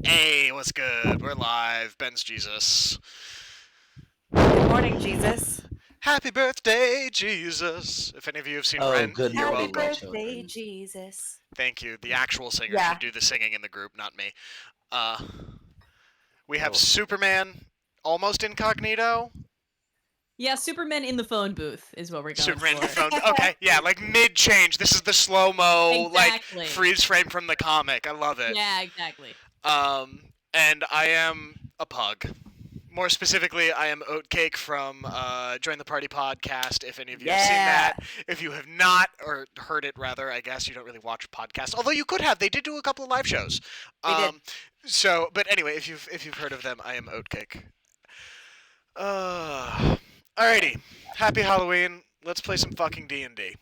Hey, what's good? We're live. Ben's Jesus. Good morning, Jesus. Happy birthday, Jesus. If any of you have seen Oh, Rent, good you're Happy morning, my welcome. birthday, children. Jesus. Thank you. The actual singer Yeah. should do the singing in the group, not me. Uh, we have Oh. Superman, almost incognito. Yeah, Superman in the phone booth is what we're going Superman in the for. phone. Okay, yeah, like mid-change. This is the slow-mo, Exactly. like freeze frame from the comic. I love it. Yeah, exactly. And I am a pug. More specifically, I am Oatcake from Join the Party podcast. If any of you have seen that, if you have not, or heard it rather, I guess you don't really watch podcasts. Although you could have. They did do a couple of live shows. They did. So, but anyway, if you've heard of them, I am Oatcake. Alrighty. Happy Halloween. Let's play some fucking D&D.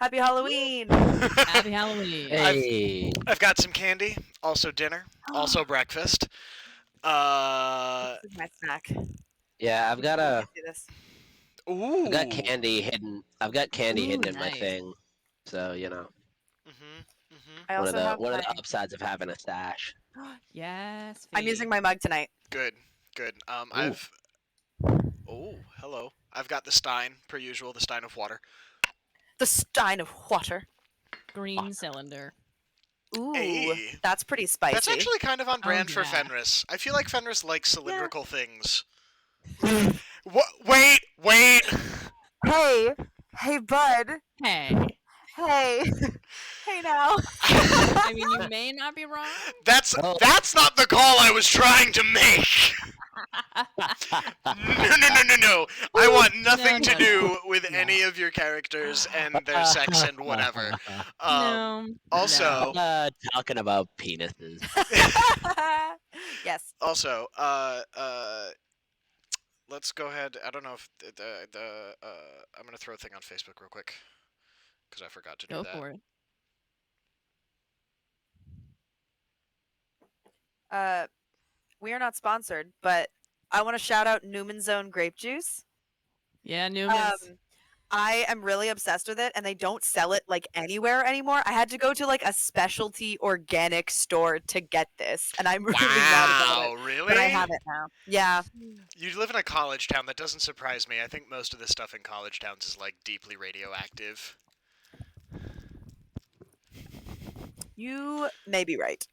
Happy Halloween. Happy Halloween. Hey. I've got some candy, also dinner, also breakfast. This is my snack. Yeah, I've got Ooh. candy hidden. I've got candy Ooh, hidden in my nice. thing. So you know, I one also of the have one of my... the upsides of having a stash. Yes. I'm using my mug tonight. Good. I've. Oh, hello. I've got the Stein, per usual, the Stein of water. The stein of water. green cylinder. Ooh, Hey. that's pretty spicy. That's actually kind of on brand for yeah. Fenris. I feel like Fenris likes cylindrical things. What? Wait. Hey, bud. Hey. Hey. Hey now. I mean, you may not be wrong. That's not the call I was trying to make. No. I want nothing to do with any of your characters and their sex and whatever. No. Also, Talking about penises. Yes. also, let's go ahead. I don't know if I'm gonna throw a thing on Facebook real quick because I forgot to do Go that. for it. We are not sponsored, but I want to shout out Newman's Own grape juice. Yeah, Newman's. I am really obsessed with it, and they don't sell it like anywhere anymore. I had to go to like a specialty organic store to get this, and I'm really mad about it. Really? But I have it now. Yeah. You live in a college town. That doesn't surprise me. I think most of the stuff in college towns is like deeply radioactive. You may be right.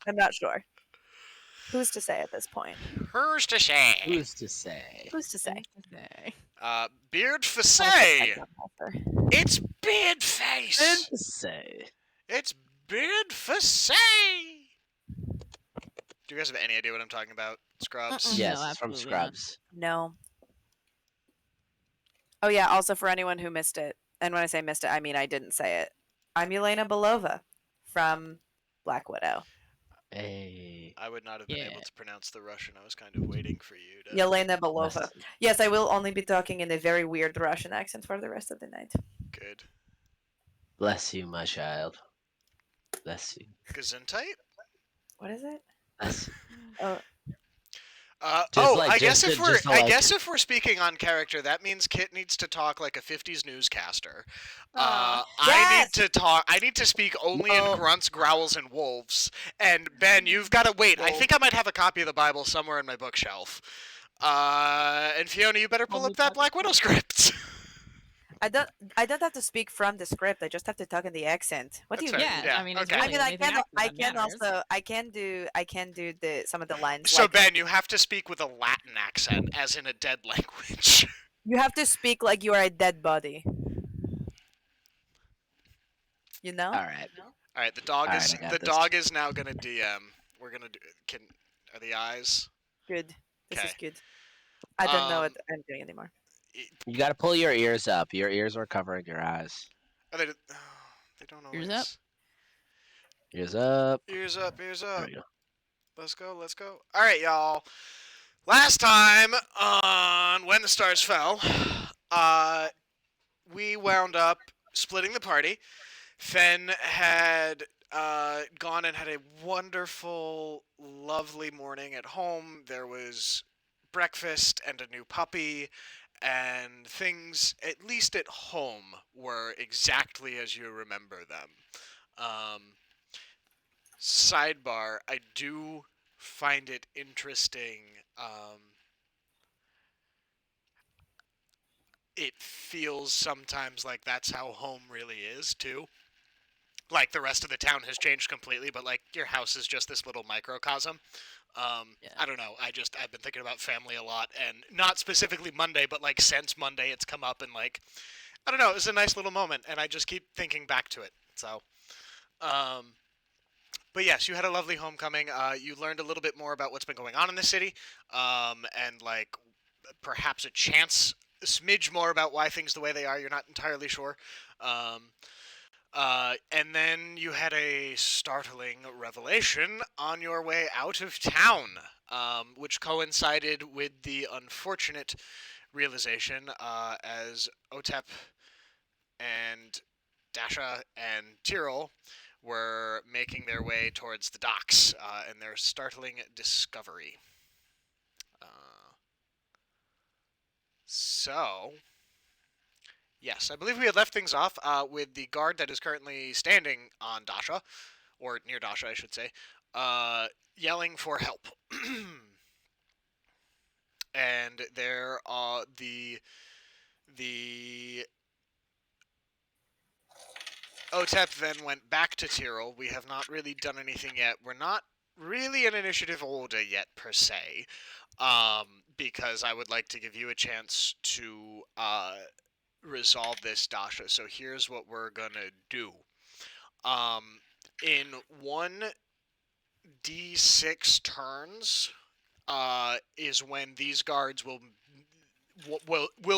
I'm not sure. Who's to say at this point? Who's to say? Who's to say? Who's to say? Okay. Beard for I'll say. take that offer. It's beard face. To say. It's beard for say. Do you guys have any idea what I'm talking about? Scrubs? Yes, No, it's from absolutely not. Scrubs. No. Oh yeah, also for anyone who missed it, and when I say missed it, I mean I didn't say it. I'm Yelena Belova from Black Widow. Hey. I would not have been able Yeah. to pronounce the Russian. I was kind of waiting for you to. Yelena Belova. Bless, Yes, I will only be talking in a very weird Russian accent for the rest of the night. Good. bless you, my child. Bless you. Gesundheit? What is it? Bless you. Oh, I guess if we're speaking on character, that means Kit needs to talk like a 50s newscaster. Aw. I need to speak only in Well- grunts, growls, and wolves. And Ben, you've got to wait. I think I might have a copy of the Bible somewhere in my bookshelf. And Fiona, you better pull up that Black Widow script. I don't have to speak from the script. I just have to talk in the accent. What do you That's mean? right. Yeah, Yeah, I mean, it's okay. I really mean, I anything can. after I that can matters. also. I can do some of the lines. So like, Ben, you have to speak with a Latin accent, as in a dead language. you have to speak like you are a dead body. You know? All right. All right, the dog All is right, I got the this. dog is now gonna DM. We're gonna do. Are the eyes? Good. This is Okay. good. I don't know Um, what I'm doing anymore. You got to pull your ears up. Your ears are covering your eyes. Oh, they don't always. Ears up? Ears up. Ears up. Ears There up. we go. Let's go. Let's go. All right, y'all. Last time on When the Stars Fell, we wound up splitting the party. Fen had gone and had a wonderful, lovely morning at home. There was breakfast and a new puppy, and things, at least at home, were exactly as you remember them. Sidebar, I do find it interesting. It feels sometimes like that's how home really is, too. Like, the rest of the town has changed completely, but, like, your house is just this little microcosm. Yeah. I don't know. I've been thinking about family a lot, and not specifically Monday, but, like, since Monday it's come up, and, like, I don't know, it was a nice little moment, and I just keep thinking back to it. So, um, but yes, you had a lovely homecoming. You learned a little bit more about what's been going on in the city, and like perhaps a smidge more about why things the way they are. You're not entirely sure. Um, and then you had a startling revelation on your way out of town, which coincided with the unfortunate realization as Otep and Dasha and Tyrol were making their way towards the docks and their startling discovery. So, yes, I believe we had left things off with the guard that is currently standing on Dasha, or near Dasha, I should say, yelling for help. And there, the Otep then went back to Tyrol. We have not really done anything yet. We're not really in initiative order yet, per se, because I would like to give you a chance to resolve this, Dasha. So here's what we're gonna do. In 1d6 turns, is when these guards will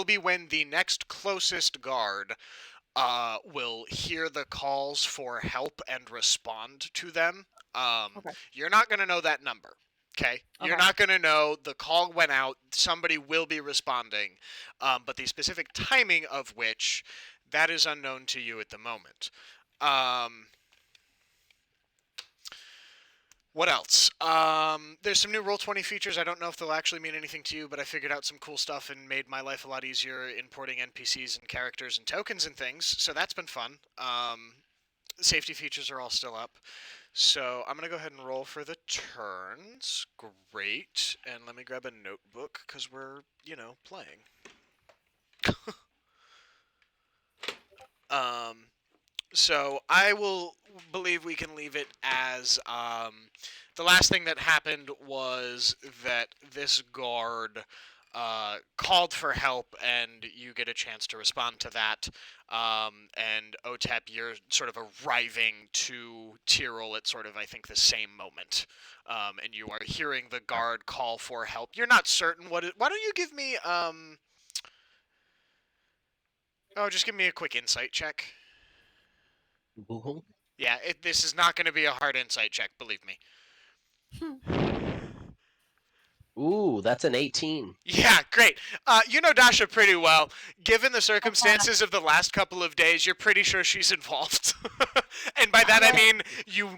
be when the next closest guard will hear the calls for help and respond to them. Okay. You're not going to know that number, okay? You're Okay. not going to know the call went out, somebody will be responding, but the specific timing of which, that is unknown to you at the moment. What else? There's some new Roll20 features. I don't know if they'll actually mean anything to you, but I figured out some cool stuff and made my life a lot easier importing NPCs and characters and tokens and things, so that's been fun. Safety features are all still up. So I'm going to go ahead and roll for the turns. Great. And let me grab a notebook, because we're, playing. So I will believe we can leave it as the last thing that happened was that this guard called for help, and you get a chance to respond to that. And Otep, you're sort of arriving to Tyrol at sort of, I think, the same moment. And you are hearing the guard call for help. You're not certain what it... Why don't you give me... Oh, just give me a quick insight check. Google. Yeah, this is not going to be a hard insight check, believe me. Ooh, that's an 18. Yeah, great. You know Dasha pretty well. Given the circumstances of the last couple of days, you're pretty sure she's involved. And by that I mean you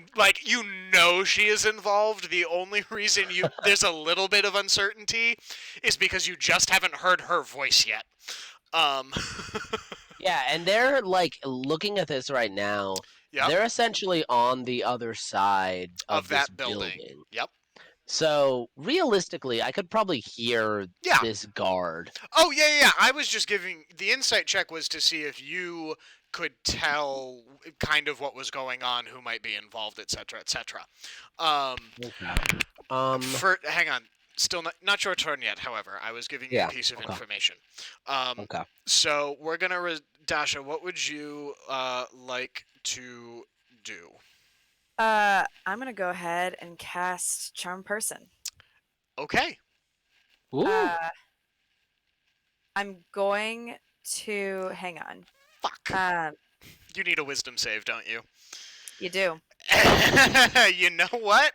know she is involved. The only reason there's a little bit of uncertainty is because you just haven't heard her voice yet. Yeah, and they're like looking at this right now. Yep. They're essentially on the other side Of this that building. Yep. So realistically, I could probably hear this guard. Oh, yeah. I was just giving... The insight check was to see if you could tell kind of what was going on, who might be involved, etc., etc. Hang on. Still not your turn yet, however. I was giving you a piece of information. So we're going to... Dasha, what would you like to do? I'm gonna go ahead and cast Charm Person. Okay. Ooh. I'm going to... Hang on. Fuck. You need a wisdom save, don't you? You do. You know what?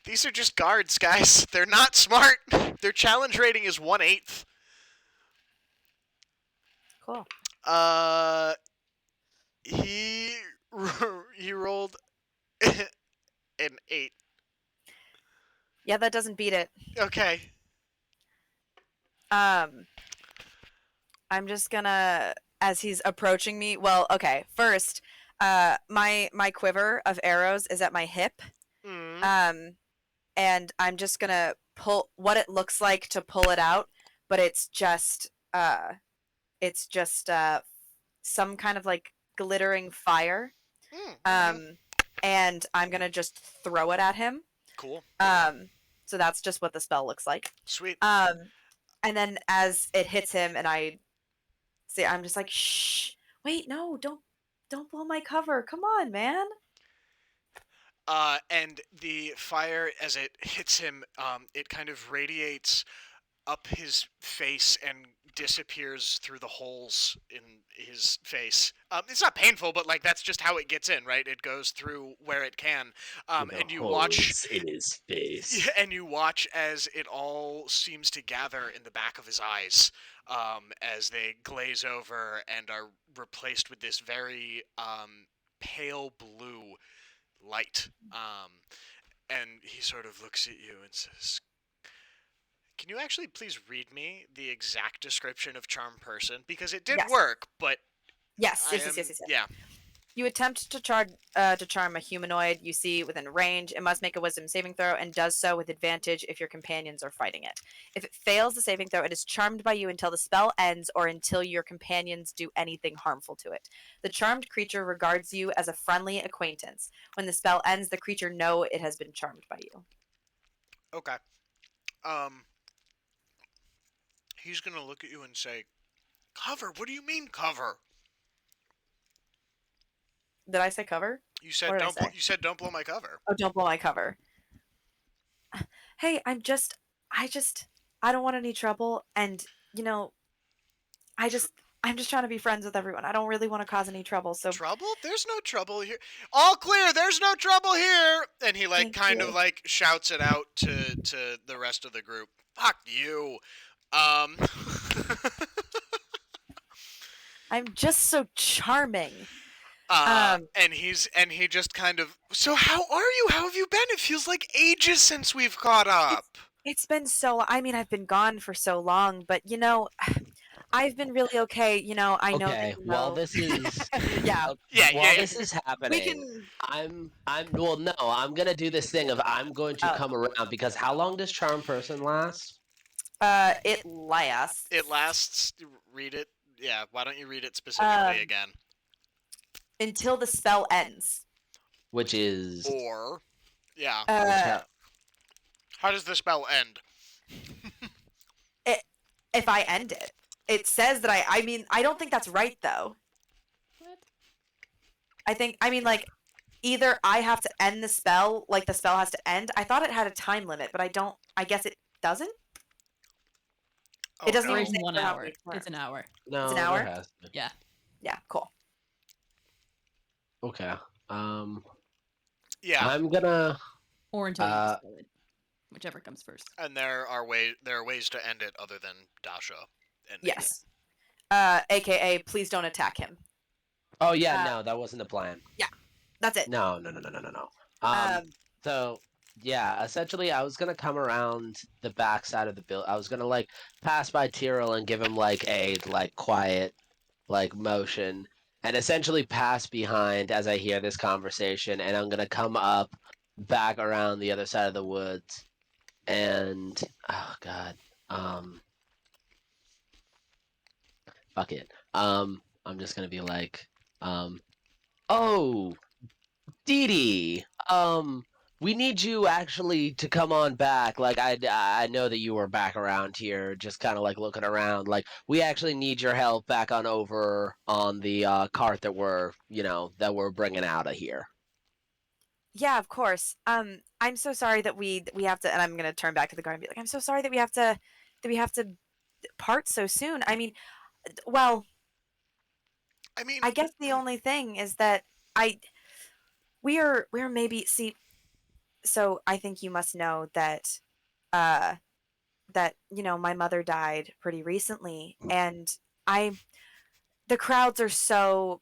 These are just guards, guys. They're not smart. Their challenge rating is 1/8. Cool. He rolled an 8. Yeah, that doesn't beat it. Okay. I'm just gonna, as he's approaching me, well, okay, first, My quiver of arrows is at my hip. Mm. And I'm just gonna pull what it looks like to pull it out, but it's just some kind of like glittering fire. Mm. And I'm gonna just throw it at him. Cool. So that's just what the spell looks like. Sweet. And then as it hits him, and I'm just like, shh, wait, no, don't blow my cover. Come on, man. And the fire, as it hits him, it kind of radiates up his face and disappears through the holes in his face. It's not painful, but like that's just how it gets in, right? It goes through where it can. And you watch in his face. and you watch as it all seems to gather in the back of his eyes, as they glaze over and are replaced with this very pale blue light. And he sort of looks at you and says, "Can you actually please read me the exact description of charm person? Because it did Yes. work, but Yes. yeah. You attempt to charm a humanoid you see within range. It must make a wisdom saving throw and does so with advantage if your companions are fighting it. If it fails the saving throw, it is charmed by you until the spell ends or until your companions do anything harmful to it. The charmed creature regards you as a friendly acquaintance. When the spell ends, the creature knows it has been charmed by you." Okay. He's gonna look at you and say, "Cover? What do you mean cover?" Did I say cover? You said What did I don't. say? You said don't blow my cover. Oh, don't blow my cover. Hey, I don't want any trouble, and I'm just trying to be friends with everyone. I don't really want to cause any trouble, so Trouble? There's no trouble here. All clear. There's no trouble here. And he like Thank kind you. of like shouts it out to the rest of the group. Fuck you. I'm just so charming. And he just kind of. So how are you? How have you been? It feels like ages since we've caught up. It's been I've been gone for so long, but I've been really okay. I know that Okay, you while know. this is Yeah, while Yeah. this is we happening, can. I'm gonna do this thing of I'm going to come around because how long does charm person last? It lasts. It lasts. Read it. Yeah. Why don't you read it specifically again? Until the spell ends. Which is Or, yeah. How does the spell end? If I end it, it says that I don't think that's right though. What? Like either I have to end the spell, like the spell has to end. I thought it had a time limit, but I guess it doesn't. Oh, It doesn't no. even Duration say 1 for how hour. many turns. It's an hour. no, It's an there hour? has to. Yeah. Yeah, cool. Okay. Yeah. I'm gonna. Or until you dispel it. Whichever comes first. And there are ways to end it other than Dasha. Ending Yes. AKA, please don't attack him. Oh yeah, no, that wasn't the plan. That's it. No. So yeah, essentially, I was gonna come around the back side of the building. I was gonna like pass by Tyrell and give him like a quiet motion, and essentially pass behind as I hear this conversation, and I'm gonna come up back around the other side of the woods, and oh god, fuck it. I'm just gonna be like, oh, Dee Dee, we need you actually to come on back. Like, I know that you were back around here, just kind of like looking around. Like, we actually need your help back on over on the cart that we're bringing out of here. Yeah, of course. I'm so sorry that we have to, and I'm gonna turn back to the guard and be like, I'm so sorry that we have to part so soon. Well, I guess the only thing is that we're maybe see. So I think you must know that my mother died pretty recently, and the crowds are so.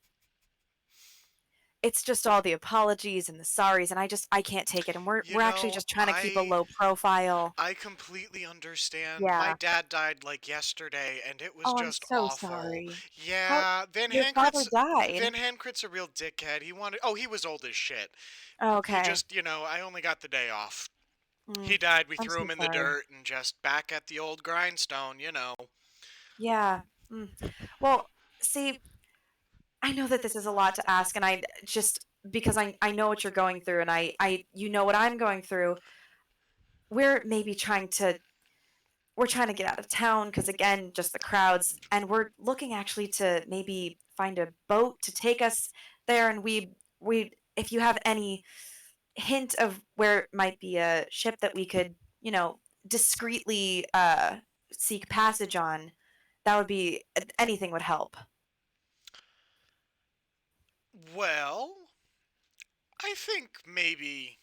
it's just all the apologies and the sorries, and I can't take it. And You we're actually know, just trying to keep a low profile. I completely understand. My Yeah. dad died like yesterday, and it was Oh, I'm just so awful. sorry. How Yeah, your father died? Van Hankrit's a real dickhead. He wanted. Oh, he was old as shit. Oh, He okay. just, I only got the day off. He Mm, died. We I'm threw so him in the sorry. dirt and just back at the old grindstone. Yeah. Mm. Well, see, I know that this is a lot to ask, and I just because I know what you're going through, and I you know what I'm going through. We're maybe trying to get out of town because again, just the crowds, and we're looking actually to maybe find a boat to take us there, and we if you have any hint of where it might be a ship that we could, discreetly seek passage on, that would be anything would help. Well, I think maybe.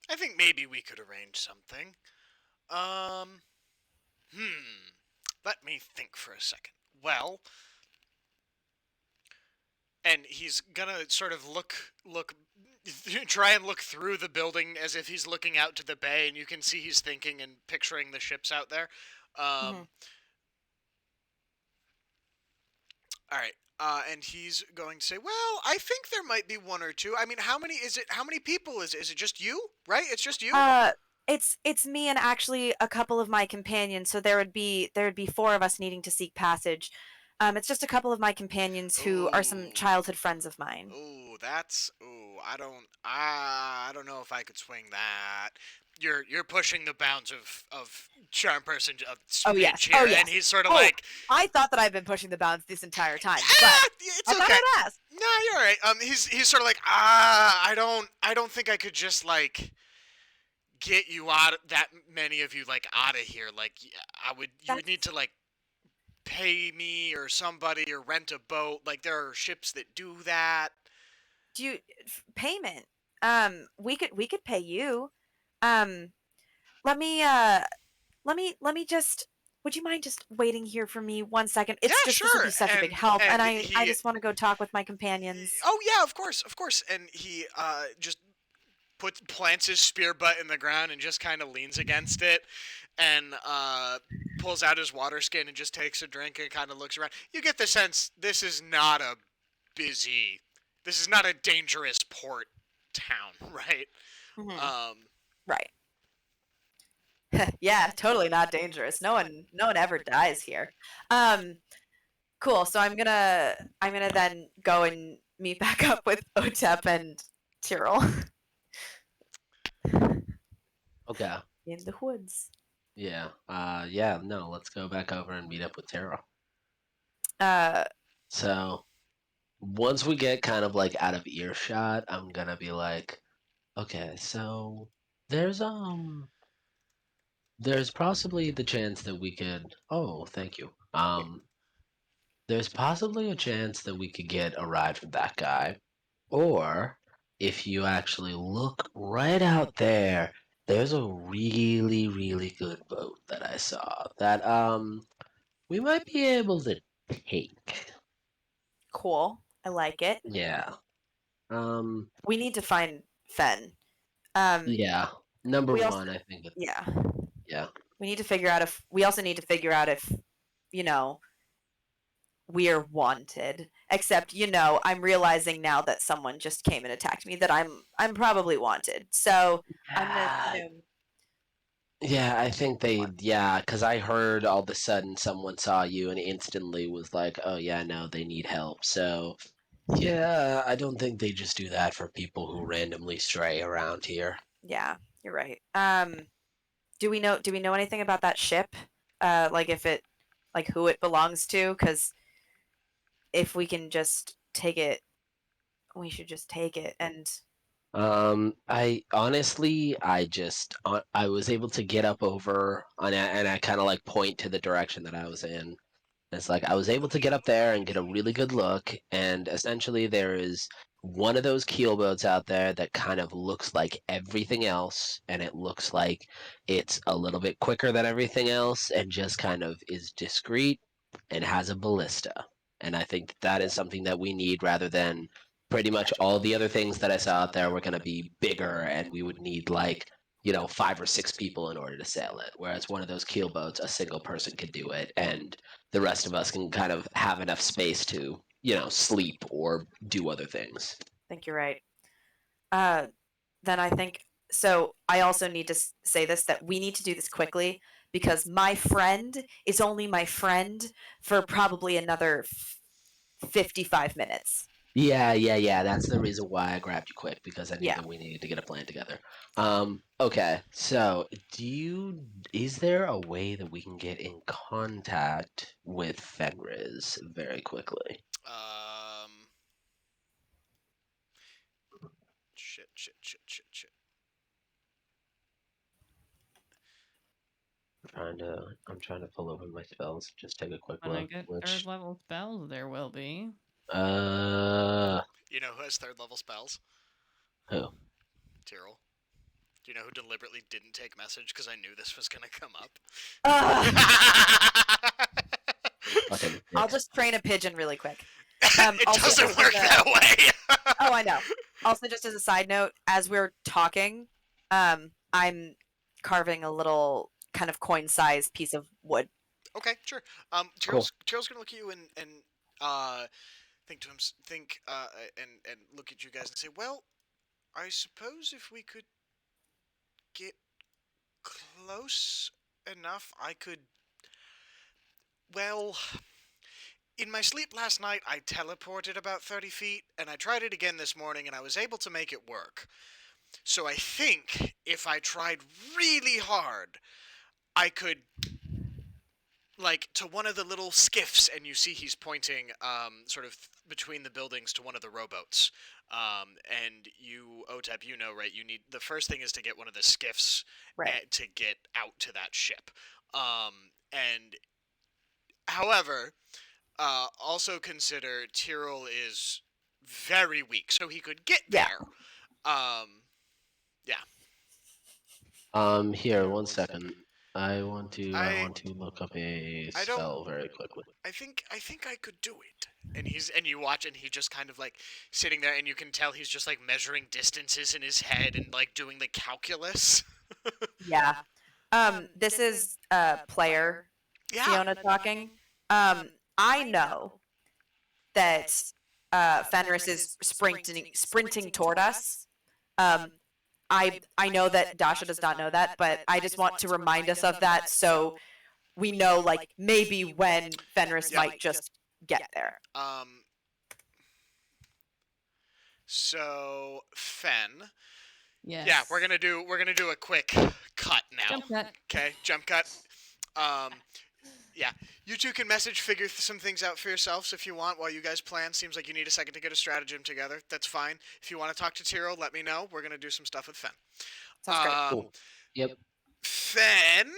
I think maybe we could arrange something. Um. Let me think for a second. Well, and he's gonna sort of look try and look through the building as if he's looking out to the bay, and you can see he's thinking and picturing the ships out there. Hmm. All right. And he's going to say, "Well, I think there might be one or two. I mean, how many is it? How many people is it? Is it just you? Right? It's just you? Uh, it's me and actually a couple of my companions. So there would be four of us needing to seek passage. It's just a couple of my companions who are some Ooh, childhood friends of mine. ooh, that's ooh. I don't know if I could swing that. You're pushing the bounds of charm person of Oh smidge yes. Oh here, and yes. he's sort of Oh, like, I thought that I've been pushing the bounds this entire time, but it's I thought okay. I'd ask. No, you're all right. He's sort of like, I don't think I could just like get you out that many of you like out of here. Like, you would need That's to like pay me or somebody or rent a boat. Like, there are ships that do that. do you payment. We could pay you. Um, let me just. Would you mind just waiting here for me 1 second? Yeah, It's just this would sure. be such a big And help, and and I he, just want to go talk with my companions. oh yeah, of course, of course. And he just plants his spear butt in the ground and just kind of leans against it, and pulls out his water skin and just takes a drink and kind of looks around. You get the sense busy, this is not a dangerous port town, right? Hmm. Um, Right. Yeah, totally not dangerous. No one ever dies here. Um, cool. So I'm gonna then go and meet back up with Otep and Tyrrell Okay. in the woods. Yeah. Yeah. No. Let's go back over and meet up with Tara. Uh, So once we get kind of like out of earshot, I'm gonna be like, okay, so there's there's possibly the chance that we could. Oh, thank you. There's possibly a chance that we could get a ride from that guy. Or if you actually look right out there, there's a really, really good boat that I saw that we might be able to take. cool. I like it. Yeah. Um We need to find Fen. Um, yeah. Number we also one, I think that yeah. yeah. We need to figure out if we also need to figure out if you know we're wanted. Except, I'm realizing now that someone just came and attacked me that I'm probably wanted. So I'm gonna assume. Yeah, I think because I heard all of a sudden someone saw you and instantly was like, oh, yeah, no, they need help. So, yeah, I don't think they just do that for people who randomly stray around here. Yeah, you're right. Do we know anything about that ship? Like if it, like who it belongs to? Because if we can just take it, we should just take it. And I honestly, I was able to get up over and I kind of like point to the direction that I was in. It's like I was able to get up there and get a really good look, and essentially there is one of those keel boats out there that kind of looks like everything else, and it looks like it's a little bit quicker than everything else, and just kind of is discreet and has a ballista. And I think that is something that we need rather than pretty much all the other things that I saw out there were going to be bigger and we would need like, 5 or 6 people in order to sail it. Whereas one of those keel boats, a single person could do it and the rest of us can kind of have enough space to, sleep or do other things. I think you're right. Then I think so. I also need to say this that we need to do this quickly because my friend is only my friend for probably another 55 minutes. Yeah. That's the reason why I grabbed you quick because I knew Yeah. that we needed to get a plan together. Okay. So, is there a way that we can get in contact with Fenris very quickly? Shit. I'm trying to pull open my spells. Just take a quick When I look. get Which 3rd level spells, there will be. You know who has 3rd level spells? Who? Tyrell. Do you know who deliberately didn't take message because I knew this was gonna come up? Fucking I'll dicks. just train a pigeon really quick. It also doesn't just work as a- that way. Oh, I know. Also, just as a side note, as we're talking, I'm carving a little kind of coin-sized piece of wood. Okay, sure. Cool. Tyrell's gonna look at you and think to him, and look at you guys and say, "Well, I suppose if we could get close enough, I could. Well, in my sleep last night, I teleported about 30 feet, and I tried it again this morning, and I was able to make it work. So I think if I tried really hard, I could, like, to one of the little skiffs, and you see he's pointing, sort of between the buildings to one of the rowboats. And you, Otep, you know, right? You need the first thing is to get one of the skiffs Right. to get out to that ship. And however, also consider Tyrell is very weak, so he could get Yeah. there. Here, 1 second. I want to I look up a I don't- spell very quickly. I think I could do it. And you watch and he just kind of like sitting there and you can tell he's just like measuring distances in his head and like doing the calculus. Yeah. This is player Yeah. Fiona talking. I know that Fenris is sprinting toward us. I know that Dasha does not know that, but I just want to remind us of that so we know, like, maybe when Fenris might just get there. So Fen. Yes. Yeah, we're gonna do a quick cut now. Jump cut. Okay, jump cut. Yeah, you two can figure some things out for yourselves if you want while you guys plan. Seems like you need a second to get a stratagem together. That's fine. If you want to talk to Tyrell, let me know. We're gonna do some stuff with Fen. Sounds great. Cool. Yep. Fen,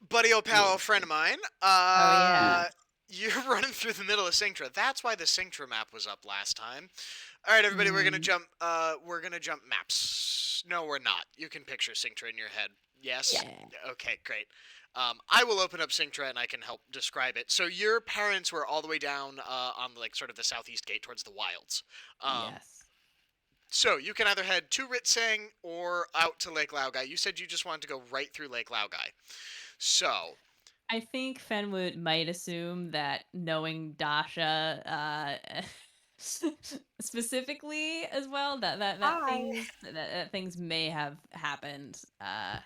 buddy old pal, friend of mine. yeah. You're running through the middle of Cinctra. That's why the Cinctra map was up last time. All right, everybody, we're gonna jump. We're gonna jump maps. No, we're not. You can picture Cinctra in your head. Yes. Yeah. Okay, great. I will open up Cinctra and I can help describe it. So your parents were all the way down on like sort of the southeast gate towards the wilds. Yes. So you can either head to Ritsang or out to Lake Laogai. You said you just wanted to go right through Lake Laogai. So I think Fenwood might assume that knowing Dasha specifically as well that things may have happened. That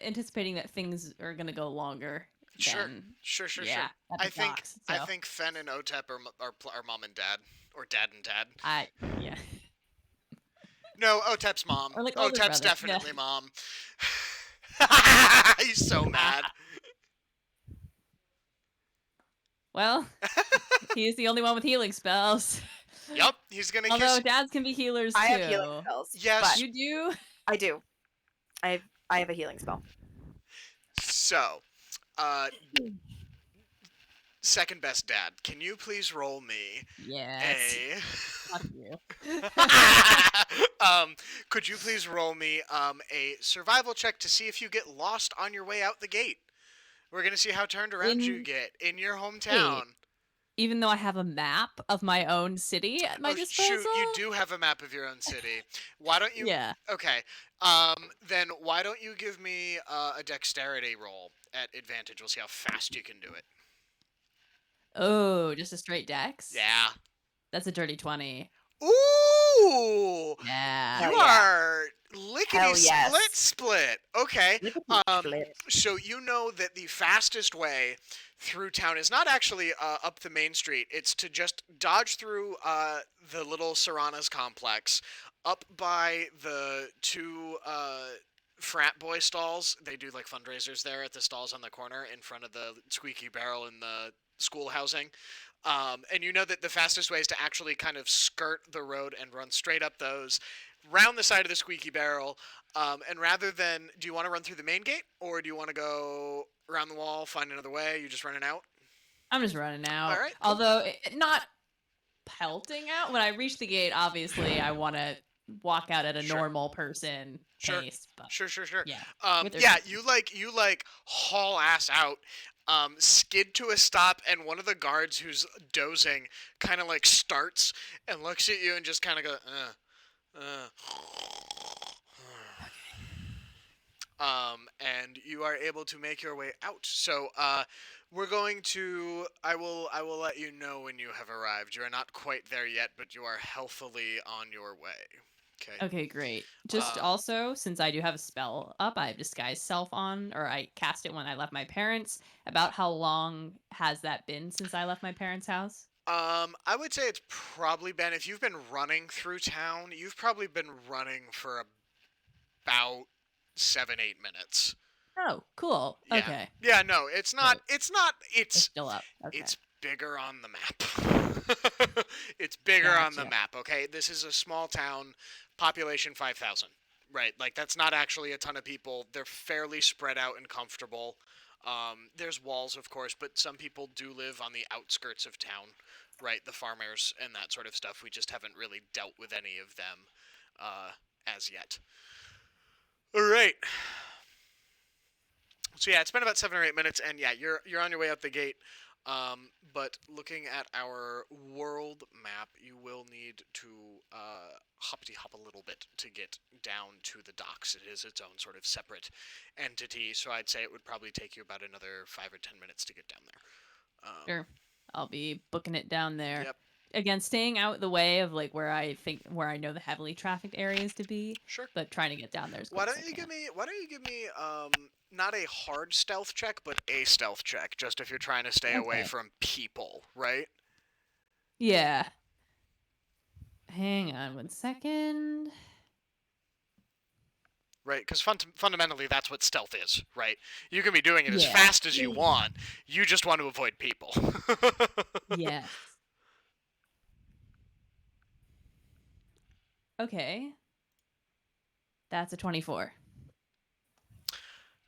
anticipating that things are gonna go longer. Sure. Yeah, at the I think docks, I so. think Fen and Otep are mom and dad, or dad and dad. Yeah. No, Otep's mom. Or like older Otep's brother, definitely yeah. mom. He's so mad. Well, he's the only one with healing spells. Yup, he's gonna Although kiss. dads can be healers too. I have healing spells. Yes. but You do? I do. I have a healing spell. So, second best dad, can you please roll me Yes. a? Fuck you. Could you please roll me a survival check to see if you get lost on your way out the gate? We're gonna see how turned around you get in your hometown. even though I have a map of my own city at my disposal. Shoot, you do have a map of your own city. Why don't you? Yeah. Okay. Then why don't you give me a dexterity roll at advantage? We'll see how fast you can do it. Oh, just a straight dex? Yeah. That's a dirty 20. Ooh! Yeah. You Hell yeah. are lickety Hell yes. split. Okay. Split. So you know that the fastest way through town is not actually up the main street. It's to just dodge through the little Serrana's complex, up by the two frat boy stalls. They do like fundraisers there at the stalls on the corner in front of the Squeaky Barrel and the school housing. And you know that the fastest way is to actually kind of skirt the road and run straight up those, round the side of the Squeaky Barrel. And rather than, do you want to run through the main gate, or do you want to go around the wall, find another way? You just running out? I'm just running out. All right, cool. Although, not pelting out. When I reach the gate, obviously, I want to walk out at a Sure. normal person Sure. pace. But Sure. yeah. With their Yeah, faces. you haul ass out, skid to a stop, and one of the guards who's dozing kind of like starts and looks at you and just kind of goes, and you are able to make your way out. So, we're going to. I will let you know when you have arrived. You are not quite there yet, but you are healthily on your way. Okay. Okay, great. Just also, since I do have a spell up, I have Disguise Self on, or I cast it when I left my parents. About how long has that been since I left my parents' house? I would say it's probably been, if you've been running through town, you've probably been running for about 7-8 minutes. Oh, cool. Yeah. Okay. Yeah, no, it's not. Right. It's not. It's still up. Okay. It's bigger on the map. It's bigger on the Gotcha. map. Okay, this is a small town, population 5,000. Right, like that's not actually a ton of people. They're fairly spread out and comfortable. There's walls, of course, but some people do live on the outskirts of town. Right, the farmers and that sort of stuff. We just haven't really dealt with any of them as yet. All right. So yeah, it's been about 7 or 8 minutes, and yeah, you're on your way out the gate. But looking at our world map, you will need to hoppity hop a little bit to get down to the docks. It is its own sort of separate entity, so I'd say it would probably take you about another 5 or 10 minutes to get down there. Sure. I'll be booking it down there. Yep. Again, staying out the way of like where I know the heavily trafficked areas to be, Sure. but trying to get down there as Why quick don't as I you can. give me not a hard stealth check, but a stealth check, just if you're trying to stay away Okay. from people, right? Yeah. Hang on 1 second. Right, because fundamentally that's what stealth is, right? You can be doing it as Yeah. fast as you want. You just want to avoid people. Yes. Okay. That's a 24.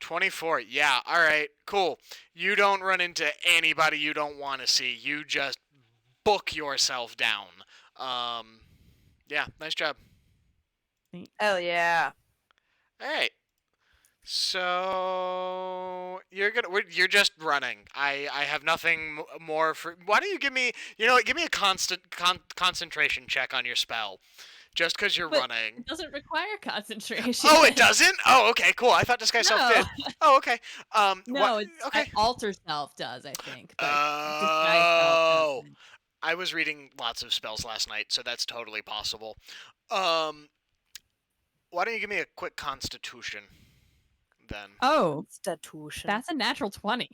24. Yeah, all right, cool. You don't run into anybody you don't want to see. You just book yourself down. Yeah, nice job. Hell yeah. All right. So you're just running. I have nothing more for. Why don't you give me? You know what? Give me a concentration check on your spell, just because you're But running. It doesn't require concentration. Oh, it doesn't? Oh, okay, cool. I thought Disguise Self did. Oh, okay. No, it's okay. Alter Self does, I think. But Disguise Oh. Self doesn't. I was reading lots of spells last night, so that's totally possible. Why don't you give me a quick Constitution, then? Oh, Constitution. that's a natural 20.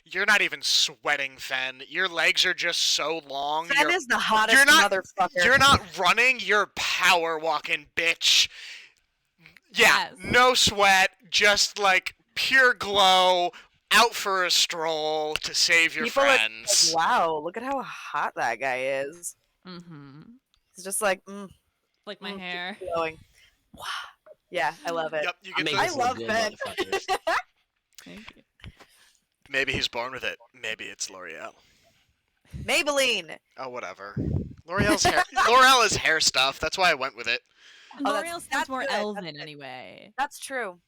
You're not even sweating, Fen. Your legs are just so long. Fen is the hottest motherfucker. You're not running. You're power walking, bitch. Yeah, Yes. no sweat, just like pure glow. Out for a stroll to save your People are friends. like, wow, look at how hot that guy is. Mm-hmm. He's just like, Like my keep hair. glowing. Wow. Yeah, I love it. Yep, you I get make the, I this love look good, Ben. motherfuckers. Thank you. Maybe he's born with it. Maybe it's L'Oreal. Maybelline. Oh, whatever. L'Oreal's hair. L'Oreal is hair stuff. That's why I went with it. Oh, L'Oreal that's sounds more good, that's elven good. anyway. That's true.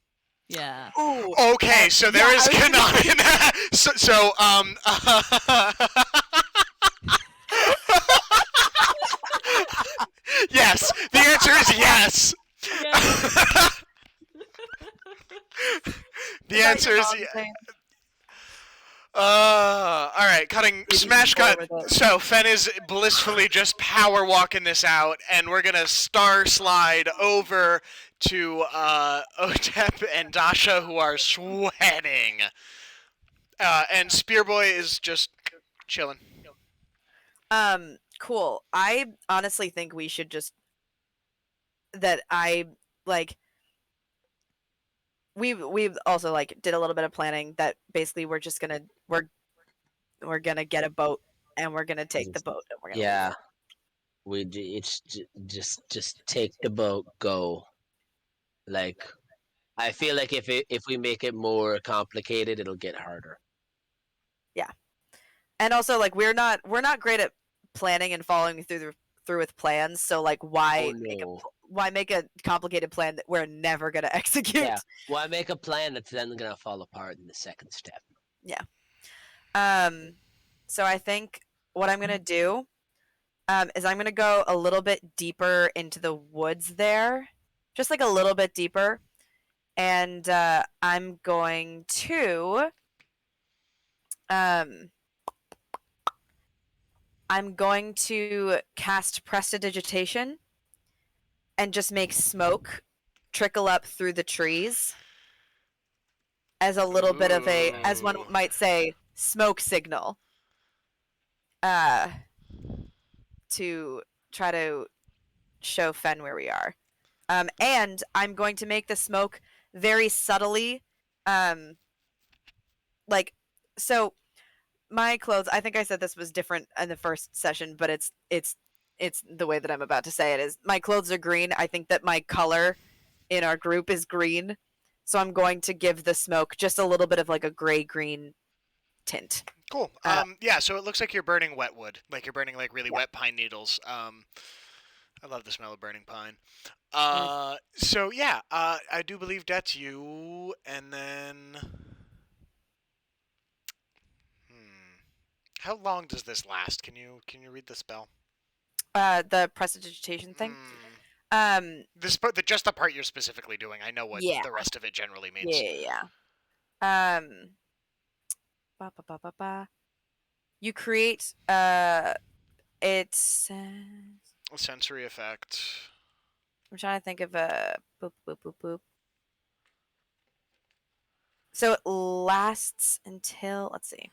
Yeah. Ooh. Okay, so there yeah, is I was canon. answer is yes. Yes. The answer is all right, cutting smash cut. So Fen is blissfully just power walking this out, and we're gonna star slide over to Otep and Dasha, who are sweating, and Spearboy is just chilling. Cool. I honestly think we should just we also did a little bit of planning that basically we're gonna get a boat and we're gonna take the boat and we're gonna Yeah. It's just take the boat, go. Like, I feel like if we make it more complicated, it'll get harder. Yeah. And also we're not great at planning and following through with plans, so why make a complicated plan that we're never gonna execute? Yeah. Why make a plan that's then gonna fall apart in the second step? Yeah. So I think what I'm gonna do is I'm gonna go a little bit deeper into the woods there, just a little bit deeper, and I'm going to cast prestidigitation and just make smoke trickle up through the trees as a little bit of a, as one might say, smoke signal. To try to show Fen where we are. And I'm going to make the smoke very subtly. So my clothes, I think I said this was different in the first session, but it's the way that I'm about to say it is my clothes are green. I think that my color in our group is green. So I'm going to give the smoke just a little bit of a gray-green tint. Cool. Yeah, so it looks like you're burning wet wood. Like you're burning really wet pine needles. I love the smell of burning pine. So yeah, I do believe that's you, and then how long does this last? Can you read the spell? The prestidigitation thing. Just the part you're specifically doing. I know what the rest of it generally means. Yeah. You create it's A sensory effect. I'm trying to think of a boop boop boop boop. So it lasts until, let's see.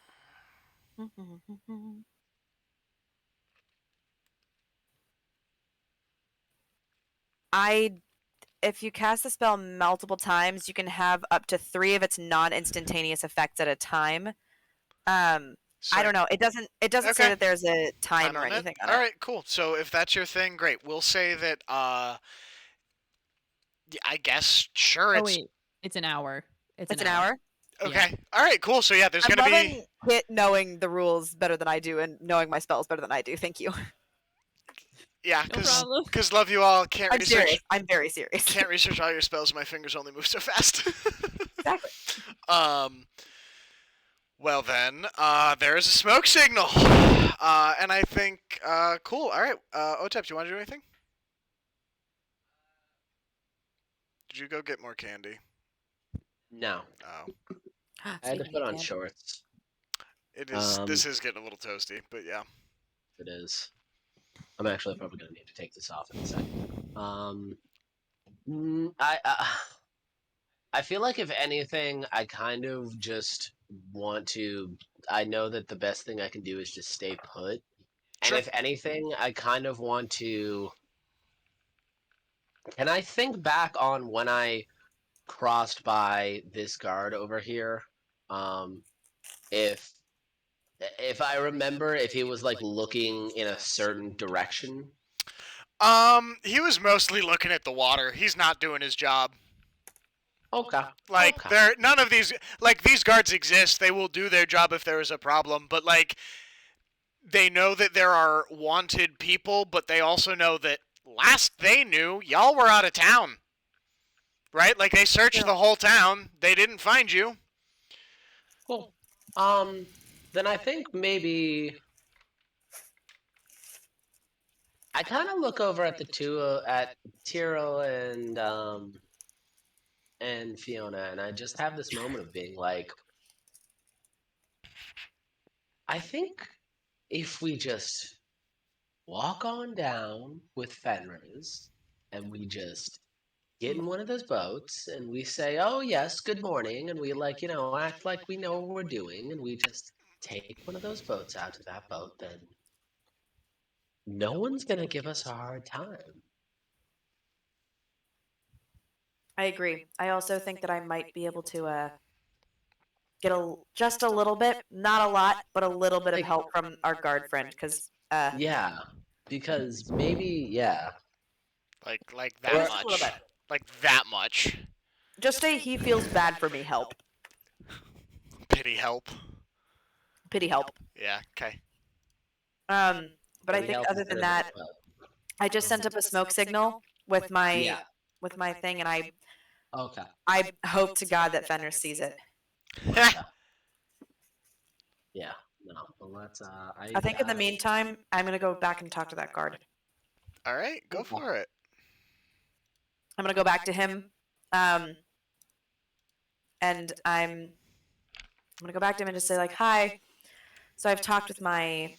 If you cast the spell multiple times, you can have up to 3 of its non-instantaneous effects at a time. I don't know. It doesn't say that there's a time or anything on it. All right, cool. So if that's your thing, great. We'll say that I guess sure Oh wait, it's an hour. It's an hour. Okay. Yeah. All right, cool. So yeah, there's going to be Hit knowing the rules better than I do and knowing my spells better than I do. Thank you. Yeah, No problem. because love you all. Can't I'm research. serious. I'm very serious. Can't research all your spells. My fingers only move so fast. Exactly. Well then, there is a smoke signal, and I think cool. All right, Otep, do you want to do anything? Did you go get more candy? No. Oh. I had to put on shorts. It is. This is getting a little toasty, but yeah. It is. I'm actually probably gonna need to take this off in a second. I feel like if anything, I kind of just want to. I know that the best thing I can do is just stay put, and if anything, I kind of want to. Can I think back on when I crossed by this guard over here? If I remember, if he was looking in a certain direction. He was mostly looking at the water. He's not doing his job. Okay. There, none of these these guards exist. They will do their job if there is a problem, but they know that there are wanted people, but they also know that last they knew, y'all were out of town. Right? They searched the whole town. They didn't find you. Cool. Then I think maybe I kind of look over at the two at Tyrell and Fiona, and I just have this moment of being like, I think if we just walk on down with Fenris and we just get in one of those boats and we say, "Oh yes, good morning," and we act like we know what we're doing, and we just take one of those boats out to that boat, then no one's gonna give us a hard time. I agree. I also think that I might be able to get just a little bit, not a lot, but a little bit of help from our guard friend, because Yeah, because maybe Like that Or- just a little much. bit. Like that much. Just a he feels bad for me help. Pity help. Pity help. Yeah, okay. But I we think help other than instead that, of help. I just sent up a smoke signal with my Yeah. thing, and Okay. I hope to God that Fenris sees it. Yeah. No. Well, let's. I think in the meantime, I'm gonna go back and talk to that guard. All right, go for it. I'm gonna go back to him, and I'm gonna go back to him and just say like, "Hi." So I've talked with my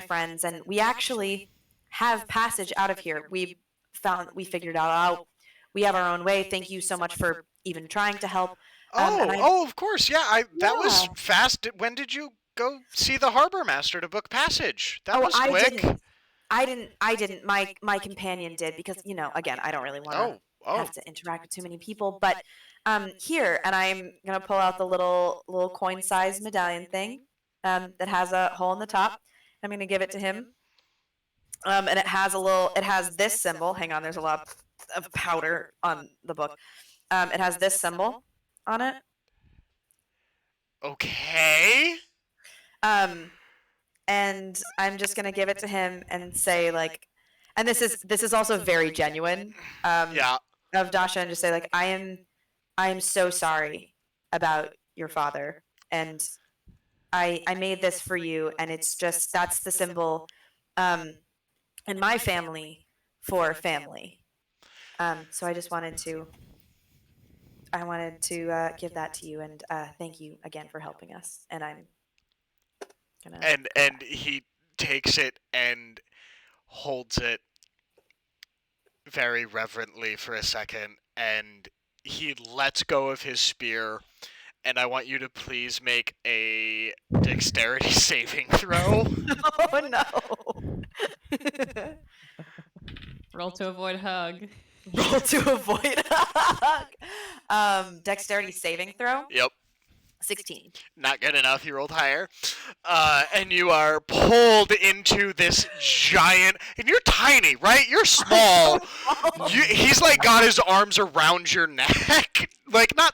friends, and we actually have passage out of here. We figured it out. We have our own way. Thank you so much for even trying to help. Of course, yeah. That was Yeah. fast. When did you go see the harbor master to book passage? That was I quick. didn't. My companion did, because again, I don't really want to Oh. have to interact with too many people. But here, and I'm gonna pull out the little coin-sized medallion thing that has a hole in the top. I'm gonna give it to him. And it has this symbol. Hang on, there's a lot of powder on the book. It has this symbol on it. Okay. And I'm just gonna give it to him and say like, and this is also very genuine. Yeah. Of Dasha, and just say like, I am so sorry about your father, and I made this for you, and it's just that's the symbol in my family for family. So I just wanted to give that to you, and thank you again for helping us. And I'm gonna And he takes it and holds it very reverently for a second, and he lets go of his spear. And I want you to please make a dexterity saving throw. Oh no! Roll to avoid hug. Roll to avoid a hug. Dexterity saving throw. Yep. 16. Not good enough. You rolled higher. And you are pulled into this giant. And you're tiny, right? You're small. He's like got his arms around your neck. Like, not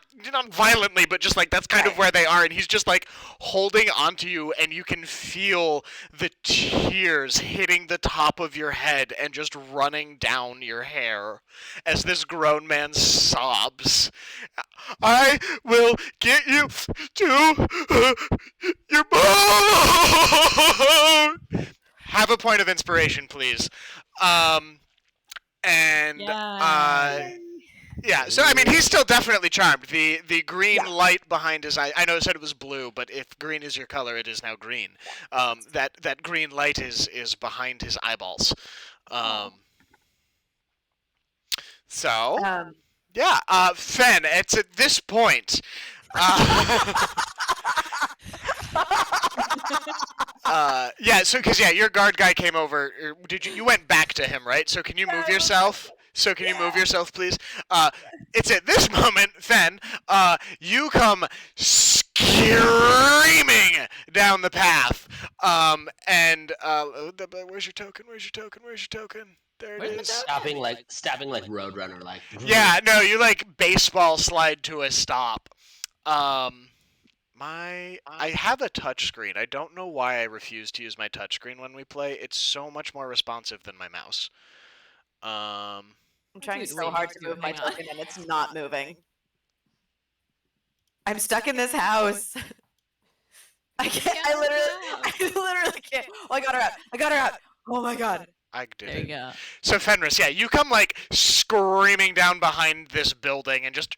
violently, but just like that's kind of where they are. And he's just like holding onto you. And you can feel the tears hitting the top of your head and just running down your hair as this grown man sobs. I will get you to your boat. Have a point of inspiration, please. Yeah. So I mean, he's still definitely charmed. The green light behind his eye. I know I said it was blue, but if green is your color, it is now green. That green light is behind his eyeballs. Yeah, Fen, it's at this point. Your guard guy came over. You went back to him, right? So can you move yourself? Can you move yourself, please? It's at this moment, Fen, you come screaming down the path. Where's your token? Where's your token? Where's your token? There it is. Stopping like Roadrunner, like. Yeah, no, you like baseball slide to a stop. I have a touchscreen. I don't know why I refuse to use my touchscreen when we play. It's so much more responsive than my mouse. I'm trying so hard to move my token, and it's not moving. I'm stuck in this house. I can't. I literally can't. Oh, I got her out. Oh my god. I did There you it. go. So Fenris, yeah, you come like screaming down behind this building and just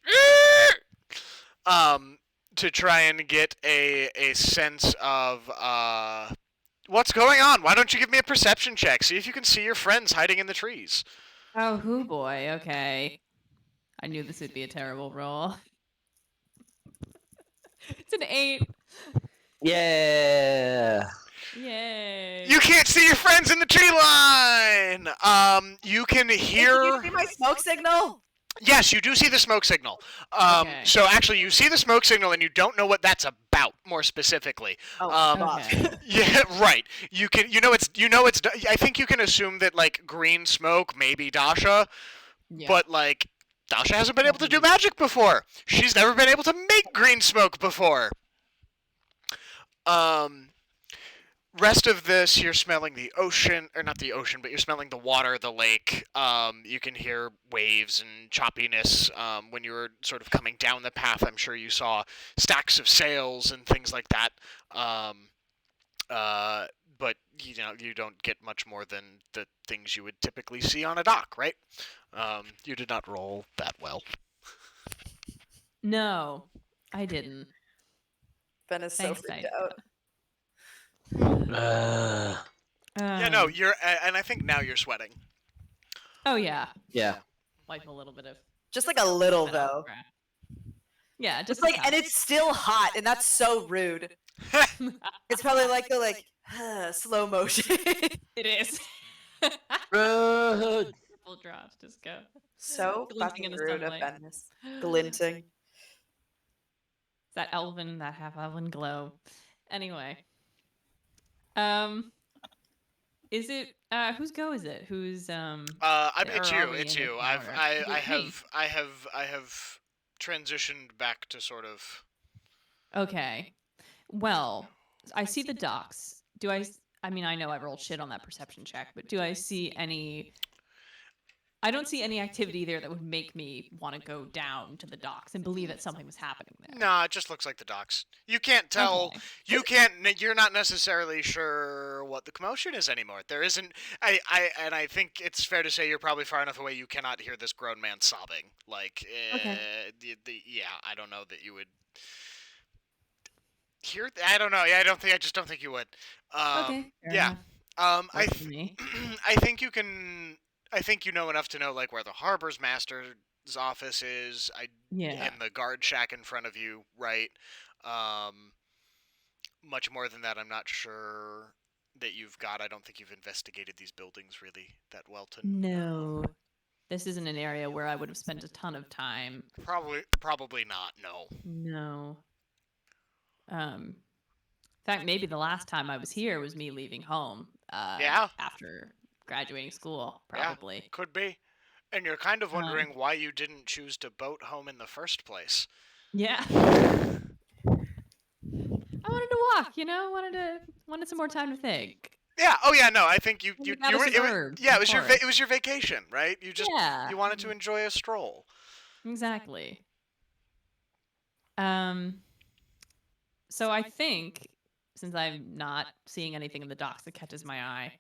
to try and get a sense of what's going on. Why don't you give me a perception check? See if you can see your friends hiding in the trees. Oh, hoo boy. Okay. I knew this would be a terrible roll. It's an 8. Yeah. Yay. You can't see your friends in the tree line. You can Hey, hear. can you see my smoke signal? Yes, you do see the smoke signal. Okay. So actually, you see the smoke signal, and you don't know what that's about, more specifically. Oh, fuck. Okay. Yeah, right. You can, I think you can assume that like green smoke, maybe Dasha, Yeah. but like Dasha hasn't been able to do magic before. She's never been able to make green smoke before. Rest of this, you're smelling the ocean, or not the ocean, but you're smelling the water, the lake. You can hear waves and choppiness. When you were sort of coming down the path, I'm sure you saw stacks of sails and things like that. But you don't get much more than the things you would typically see on a dock, right? You did not roll that well. No, I didn't. Ben is so Thanks, freaked Dice. out. Yeah, no, you're, and I think now you're sweating. Oh yeah. Yeah. Like a little bit of. Just like a little, though. Yeah, Just just like, and it's still hot, and that's so rude. It's probably like the slow motion. It is. Run. Triple drops, just go. So Glinting fucking in the rude of sunlight. Venice. Glinting. That elven, that half elven glow. Anyway. Is it whose go is it? Who's It's or you. are we It's in you. this I hour? have transitioned back to sort of. Okay. Well, I see the docks. I mean, I know I rolled shit on that perception check, but do I see any? I don't see any activity there that would make me want to go down to the docks and believe that something was happening there. Nah, it just looks like the docks. You can't tell. Okay. You're not necessarily sure what the commotion is anymore. There isn't. I think it's fair to say you're probably far enough away. You cannot hear this grown man sobbing. Like, Okay. yeah. I don't know that you would hear. I don't know. Yeah, I just don't think you would. Okay. Fair Yeah. enough. I Works for me. I think you can. I think you know enough to know like where the harbor's master's office is. Yeah. And the guard shack in front of you, right? Much more than that, I'm not sure that you've got. I don't think you've investigated these buildings really that well to. No. This isn't an area where I would have spent a ton of time. Probably not. No. No. In fact, maybe the last time I was here was me leaving home. Yeah. After graduating school, Yeah. probably. Could be. And you're kind of wondering why you didn't choose to boat home in the first place. Yeah. I wanted to walk, wanted some more time to think. Yeah. Oh yeah. No. I think you got us were. a bird Yeah. from It was forest. it was your vacation, right? You just Yeah. you wanted to enjoy a stroll. Exactly. So I think, since I'm not seeing anything in the docks that catches my eye,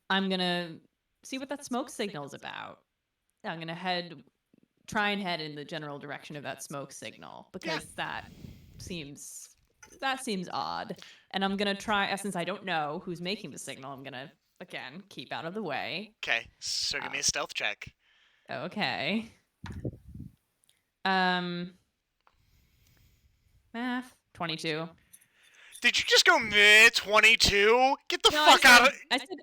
I'm gonna see what that smoke signal is about. I'm gonna try and head in the general direction of that smoke signal because that seems odd. And I'm gonna try, since I don't know who's making the signal, I'm gonna again keep out of the way. Okay. So give me a stealth check. Okay. Math 22. Did you just go meh 22? Get the No, fuck out of.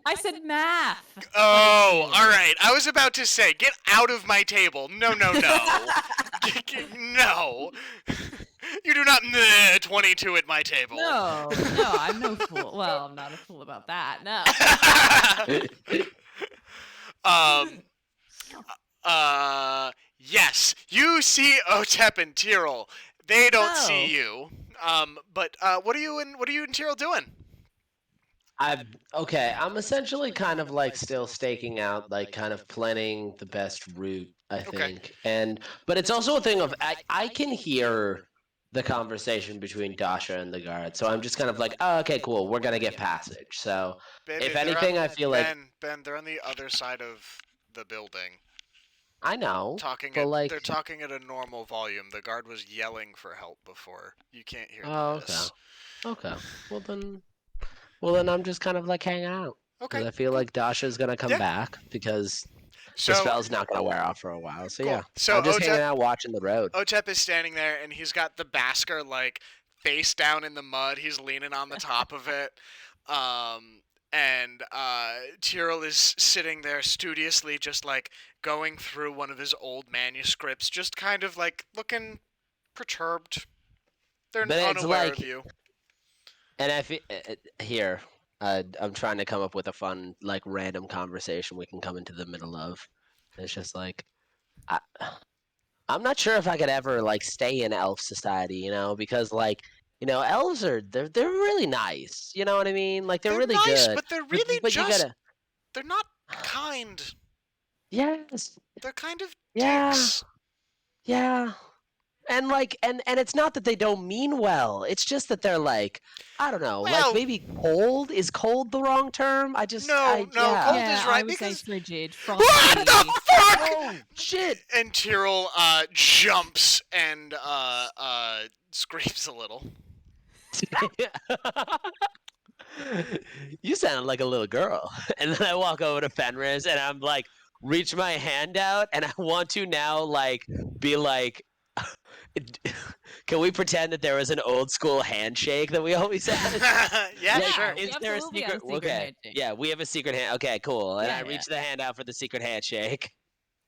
I said math. Oh, 22. all right. I was about to say, get out of my table. No. No. You do not meh 22 at my table. No, I'm no fool. Well, I'm not a fool about that. No. Yes, you see Otep and Tyrrell. They don't see Oh. you. But what are you and Tyrrell doing? I'm essentially kind of like still staking out, like kind of planning the best route, I Okay. think. But it's also a thing of I can hear the conversation between Dasha and the guard. So I'm just kind of like, oh, okay, cool. We're gonna get passage. So Baby, if they're anything, on, I feel like Ben, they're on the other side of the building. I know, Talking but at they're like, talking at a normal volume. The guard was yelling for help before. You can't hear oh, this. okay. Well then, I'm just kind of like hanging out because Okay. I feel like Dasha's gonna come Yeah. back because the So spell's not gonna wear off for a while. So cool. yeah, So I'm just hanging Otep, out watching the road. Otep is standing there and he's got the Basker like face down in the mud. He's leaning on the top of it. And Tyrell is sitting there studiously just like going through one of his old manuscripts, just kind of like looking perturbed. They're But it's unaware like- of you. And I feel here, I'm trying to come up with a fun, like, random conversation we can come into the middle of. It's just like, I'm not sure if I could ever like stay in elf society, you know, because like, you know, elves they're really nice. You know what I mean? Like they're really nice, good. but they're really but just you gotta, they're not kind. yes, They're kind of Yeah. dicks. yeah. And like, and it's not that they don't mean well. It's just that they're like, I don't know, Well- like maybe cold. Is cold the wrong term? I just, No, I, no, yeah. cold yeah, is right I would say because- frigid, What frosty. the fuck? Oh shit! And Tyrell jumps and screams a little. You sound like a little girl. And then I walk over to Fenris and I'm like, reach my hand out, and I want to now like be like, can we pretend that there was an old school handshake that we always had? Yeah, Like, sure. we Is there a absolutely have secret? a secret Okay. handshake. Yeah, we have a secret hand. Okay, cool. And Yeah, I reach the hand out for the secret handshake.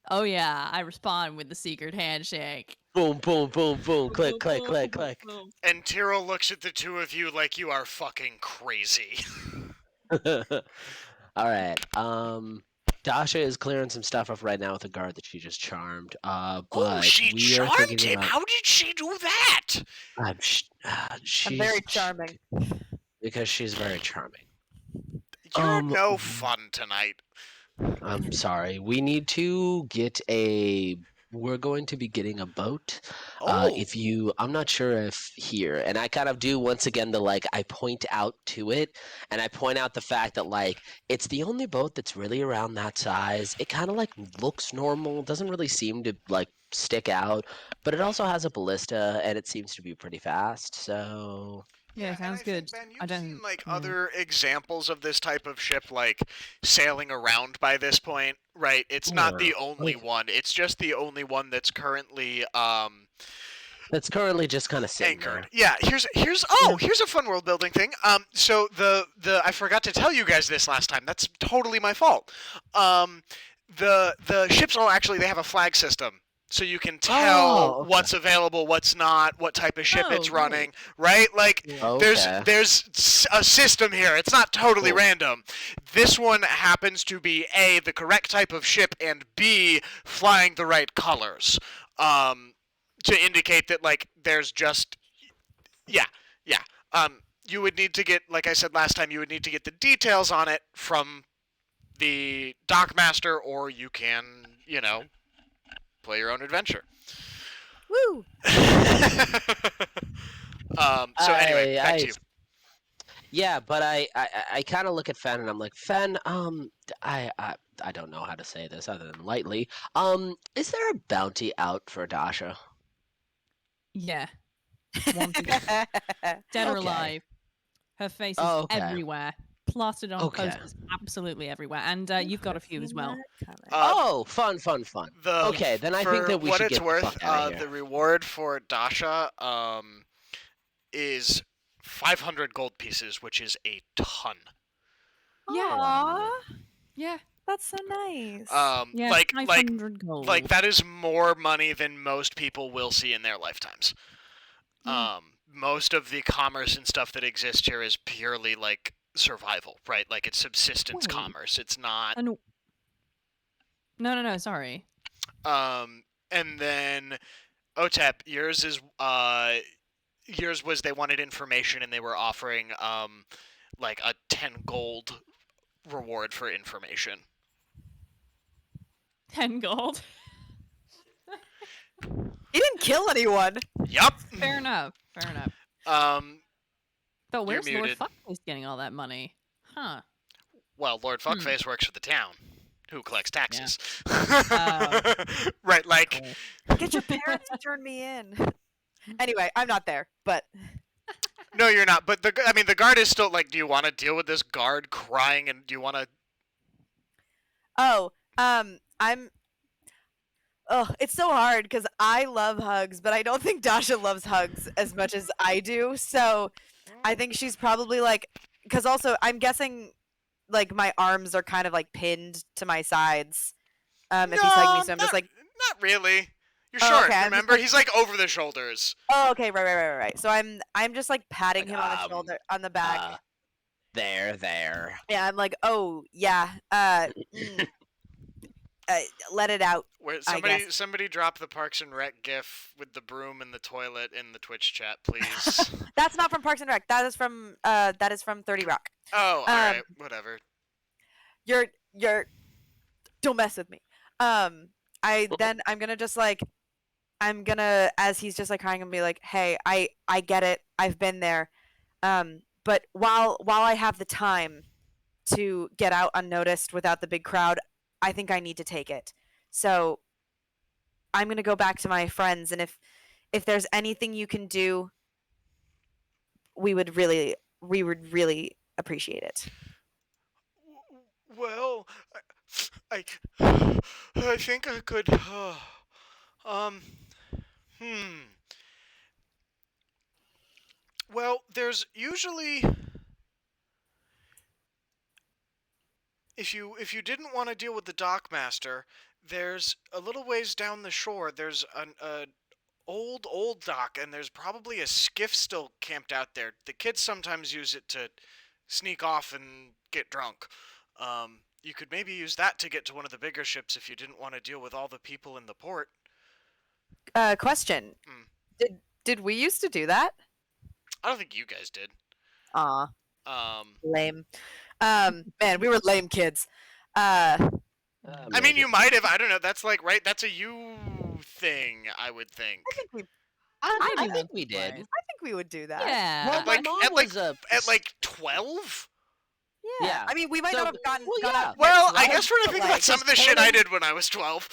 Oh yeah, I respond with the secret handshake. Boom, boom, boom, boom. Click, Boom, click, boom, click, boom, click. boom. And Tyrell looks at the two of you like you are fucking crazy. All right. Dasha is clearing some stuff up right now with a guard that she just charmed. But Oh, she we are charmed thinking him. about- How did she do that? she's very charming. because she's very charming. You're no fun tonight. I'm sorry. We need to get we're going to be getting a boat. Oh, I'm not sure if here, and I kind of do once again I point out to it, and I point out the fact that like it's the only boat that's really around that size. It kind of like looks normal, doesn't really seem to like stick out, but it also has a ballista, and it seems to be pretty fast. So Yeah, and sounds I think, good. Ben, I you've don't. seen like yeah. other examples of this type of ship like sailing around by this point, right? It's not the Yeah, only like- one. It's just the only one that's currently that's currently just kind of sitting anchored. there. Yeah, here's a fun world building thing. So the I forgot to tell you guys this last time. That's totally my fault. The ships actually they have a flag system. So you can tell Oh, okay. what's available, what's not, what type of ship Oh, it's great. running, right? Like Okay. there's a system here. It's not totally Cool. random. This one happens to be A, the correct type of ship, and B, flying the right colors. To indicate that like there's just yeah. You would need to get, like I said last time, you would need to get the details on it from the dockmaster, or you can, play your own adventure. Woo! So anyway, back to you. Yeah, but I kind of look at Fen and I'm like, Fen, I don't know how to say this other than lightly. Is there a bounty out for Dasha? Yeah. Wanted, dead or Okay. alive. Her face is Oh, okay. everywhere. Plastered on Okay. posters absolutely everywhere. And you've got a few as well. Oh, fun. The, Okay, then I for think that we what should it's get worth, the fuck out of here. the reward for Dasha is 500 gold pieces, which is a ton. Yeah. Aww, Yeah. that's so nice. Yeah. Like 500 gold. that is more money than most people will see in their lifetimes. Most of the commerce and stuff that exists here is purely like survival, right? Like it's subsistence Wait. commerce. It's not. And... No, sorry. And then Otep, yours was they wanted information and they were offering like a 10 gold reward for information. 10 gold. He didn't kill anyone. Yup. Fair enough. Fair enough. But You're where's Lord muted. Fuckface getting all that money? Huh. Well, Lord Fuckface works for the town, who collects taxes. Oh. Right, like. Cool. Get your parents to turn me in. Anyway, I'm not there, but No, you're not. But the guard is still like. Do you want to deal with this guard crying? And do you want to? it's so hard because I love hugs, but I don't think Dasha loves hugs as much as I do. So I think she's probably like, because also I'm guessing like my arms are kind of like pinned to my sides. If he's hugging me, so I'm just like, Not really. You're Oh, short. okay, I'm just Remember, like- he's like over the shoulders. oh, okay, right. So I'm just like patting Like, him on the shoulder, on the back. There. Yeah, I'm like, oh yeah, let it out. Where I guess. somebody drop the Parks and Rec gif with the broom in the toilet in the Twitch chat, please. That's not from Parks and Rec. That is from 30 Rock. Oh, all right, whatever. You're don't mess with me. I'm gonna just like as he's just like crying and be like, hey, I get it. I've been there. But while I have the time to get out unnoticed without the big crowd, I think I need to take it. So I'm gonna go back to my friends, and if there's anything you can do, we would really appreciate it. Well, I think I could. Well, there's usually if you didn't want to deal with the dockmaster, there's a little ways down the shore. There's an old dock, and there's probably a skiff still camped out there. The kids sometimes use it to sneak off and get drunk. You could maybe use that to get to one of the bigger ships if you didn't want to deal with all the people in the port. Question. Did we used to do that? I don't think you guys did. Aw, Um, lame. Man, we were lame kids. I mean, Maybe. you might have. I don't know. That's like right. That's a you thing, I would think. I do think once we or did. I think we would do that. Yeah. Well, Like, my mom at, like, was a At like 12. Yeah. I mean, we might So- not have gotten. well, got yeah. out Well, yet, I guess we're but, gonna think like, about some of the shit I canon- did when I was 12.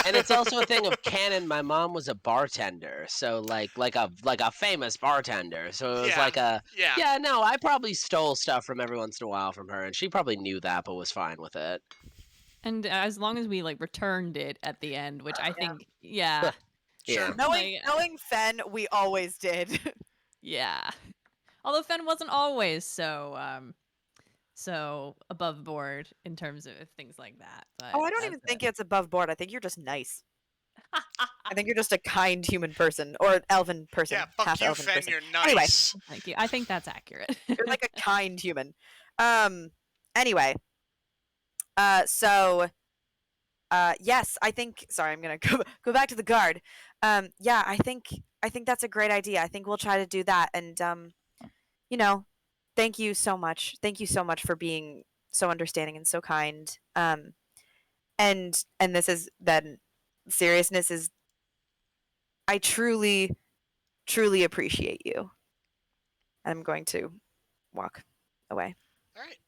and it's also a thing of canon. My mom was a bartender, so like a famous bartender. So it was Yeah. like a yeah. yeah. No, I probably stole stuff from every once in a while from her, and she probably knew that, but was fine with it. And as long as we like returned it at the end, which I think, yeah, Yeah. Sure. knowing Fen, we always did. yeah. Although Fen wasn't always so above board in terms of things like that. But Oh, I don't even think it's above board. I think you're just nice. I think you're just a kind human person or elven person. Yeah. Fuck half you, elven Fen. person. You're Anyway. nice. Thank you. I think that's accurate. You're like a kind human. Anyway. Yes, I think. Sorry, I'm gonna go back to the guard. Yeah, I think that's a great idea. I think we'll try to do that. And thank you so much. Thank you so much for being so understanding and so kind. And this is then seriousness is. I truly appreciate you. I'm going to walk away. All right.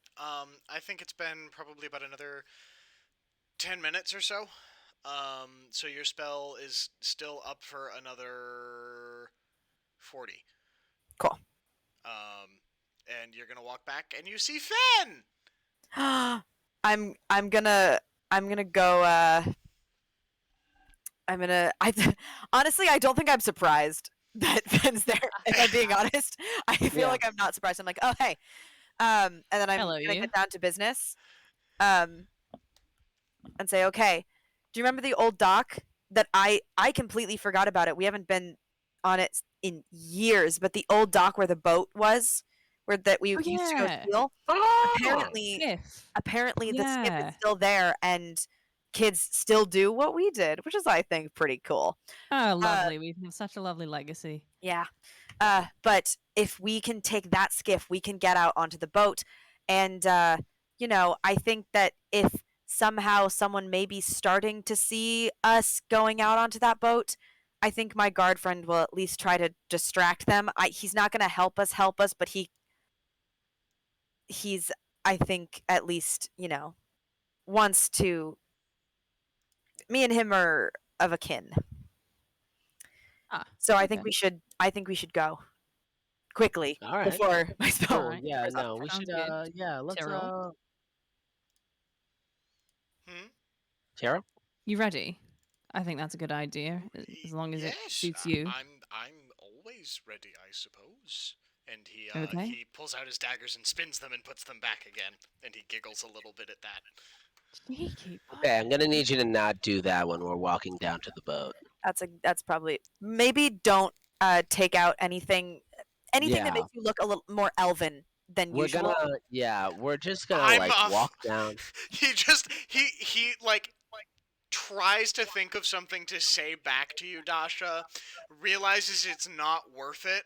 I think it's been probably about another 10 minutes or so. So your spell is still up for another 40. Cool. And you're gonna walk back, and you see Fen. I'm gonna go. Honestly, I don't think I'm surprised that Fen's there. If I'm being honest, I feel Yeah. like I'm not surprised. I'm like, oh hey, and then I'm Hello, gonna you. get down to business, and say, okay, do you remember the old dock that I completely forgot about it? We haven't been on it in years, but the old dock where the boat was, where that we Oh, used to go yeah. steal. Oh, Apparently the skip Yeah. is still there, and kids still do what we did, which is, I think, pretty cool. Oh, lovely. We have such a lovely legacy. Yeah. But if we can take that skiff, we can get out onto the boat. And, I think that if somehow someone may be starting to see us going out onto that boat, I think my guard friend will at least try to distract them. He's not going to help us, but he's I think at least, wants to. Me and him are of a kin. So I think okay. we should go quickly All right. before my spell. Cool. Alright. Yeah. wears off. No, we Sounds should. good. Yeah. Let's. Tyrell? Tara. You ready? I think that's a good idea, as long as it suits you. I'm always ready, I suppose. And he Okay. he pulls out his daggers and spins them and puts them back again, and he giggles a little bit at that. Sneaky. Okay, I'm gonna need you to not do that when we're walking down to the boat. That's probably maybe don't take out anything that Yeah. makes you look a little more elven than We're usual. we're just gonna I'm like off. walk down. He like tries to think of something to say back to you, Dasha, realizes it's not worth it,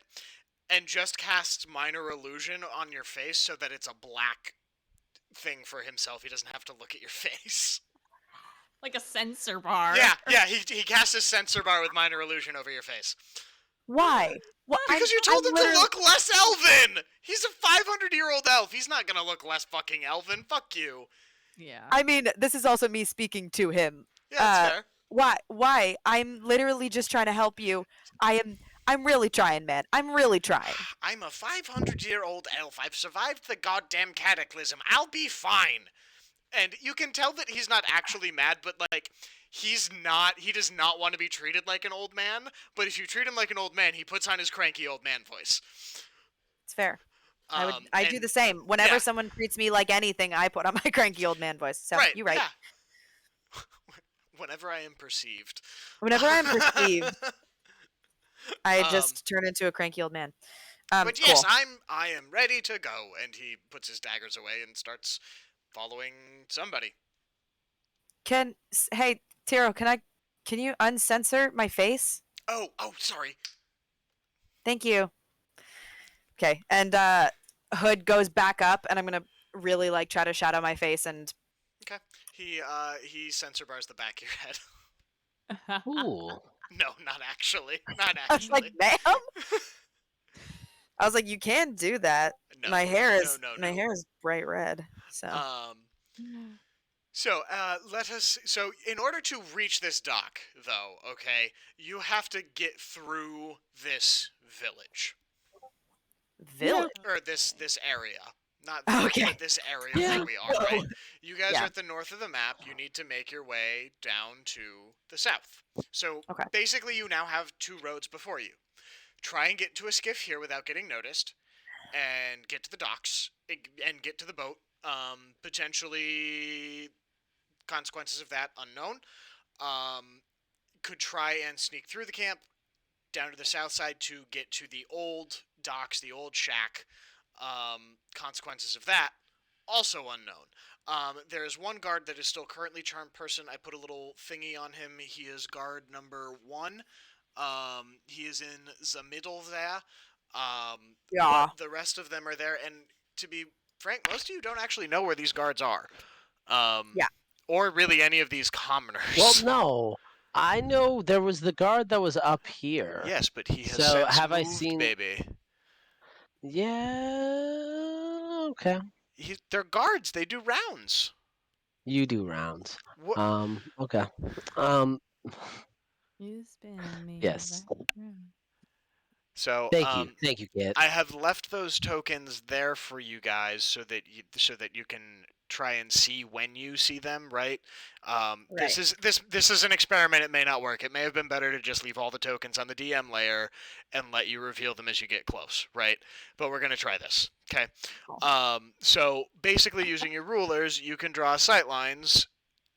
and just casts minor illusion on your face so that it's a black thing for himself. He doesn't have to look at your face. Like a sensor bar. Yeah, he casts a sensor bar with minor illusion over your face. Why? What? Because you told him to look less elven! He's a 500-year-old elf. He's not gonna look less fucking elven. Fuck you. Yeah. I mean, this is also me speaking to him. Yeah, that's fair. Why? I'm literally just trying to help you. I'm really trying, man. I'm really trying. I'm a 500-year-old elf. I've survived the goddamn cataclysm. I'll be fine. And you can tell that he's not actually mad, but like he does not want to be treated like an old man, but if you treat him like an old man, he puts on his cranky old man voice. It's fair. I do the same. Whenever someone treats me like anything, I put on my cranky old man voice. So right, you're right. Yeah. Whenever I am perceived. Whenever I'm perceived, I just turn into a cranky old man. But yes, cool. I am ready to go, and he puts his daggers away and starts following somebody. Hey Tiro, can you uncensor my face? Oh, sorry. Thank you. Okay, and hood goes back up, and I'm gonna really like try to shadow my face and. Okay. He censor bars the back of your head. Ooh. No, not actually. Not I was like, actually. ma'am. I was like, you can do that. No, my hair is no. my hair is bright red. So. So in order to reach this dock, though, okay, you have to get through this village. Village? Or this area. Not Okay. but this area Yeah. where we are, right? You guys Yeah. are at the north of the map. You need to make your way down to the south. So Okay. basically you now have two roads before you. Try and get to a skiff here without getting noticed, and get to the docks, and get to the boat. Potentially consequences of that unknown. Could try and sneak through the camp down to the south side to get to the old docks, the old shack. Consequences of that also unknown. There's one guard that is still currently charmed person. I put a little thingy on him. He is guard number 1. He is in the middle there. Yeah. The rest of them are there, and to be frank, most of you don't actually know where these guards are. Yeah. Or really any of these commoners. Well, no. I know there was the guard that was up here. Yes, but he has So, since have I moved, seen- baby. Yeah. Okay. They're guards. They do rounds. You do rounds. What? Okay. You spin me Yes. around. So Thank you, Kit. I have left those tokens there for you guys so that you can try and see when you see them, right? This is an experiment. It may not work. It may have been better to just leave all the tokens on the DM layer and let you reveal them as you get close, right? But we're gonna try this, okay? So basically, using your rulers, you can draw sight lines,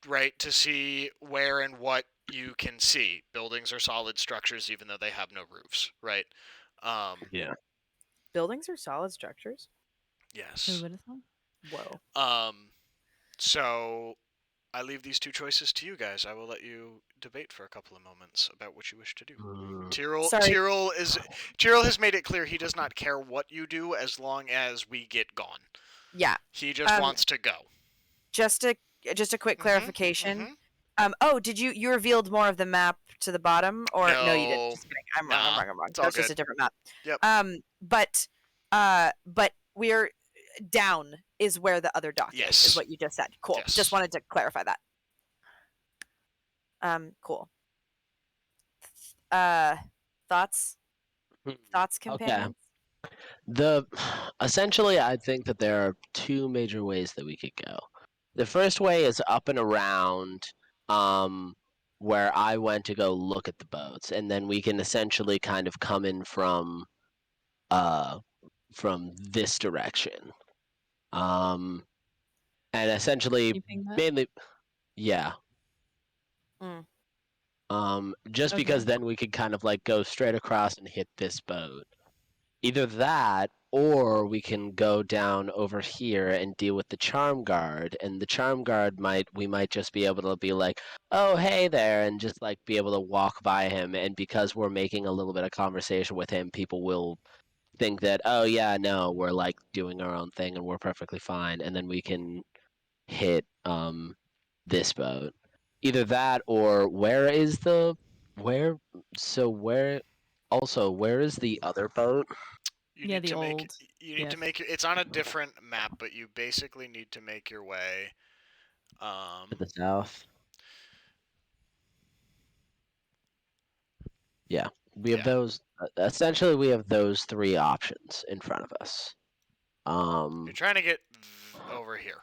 right, to see where and what you can see. Buildings are solid structures, even though they have no roofs, right? Yeah. Buildings are solid structures. Yes. Who would have thought? Whoa. So I leave these two choices to you guys. I will let you debate for a couple of moments about what you wish to do. Tyrell has made it clear he does not care what you do as long as we get gone. Yeah. He just wants to go. Just a quick clarification. Oh, did you revealed more of the map to the bottom, or no, you didn't? No. Just kidding. I'm wrong. I'm Nah, wrong. I'm wrong. it's all That's just a good. different map. Yep. But we're down is where the other dock is Yes. what you just said. Cool. Yes. Just wanted to clarify that. Cool. Thoughts, Okay. companions? Essentially, I think that there are two major ways that we could go. The first way is up and around where I went to go look at the boats, and then we can essentially kind of come in from this direction. And essentially Keeping that? mainly yeah. Mm. Just Okay. because then we could kind of like go straight across and hit this boat. Either that, or we can go down over here and deal with the charm guard, and the charm guard we might just be able to be like, oh hey there, and just like be able to walk by him, and because we're making a little bit of conversation with him, people will think that, oh yeah, no, we're like doing our own thing and we're perfectly fine, and then we can hit this boat. Either that, or where is the where where is the other boat? You Yeah, need the to make old you need to skiff. make it's on a different map, but you basically need to make your way To the south. Yeah, we have Yeah. those. Essentially, we have those three options in front of us. You're trying to get over here.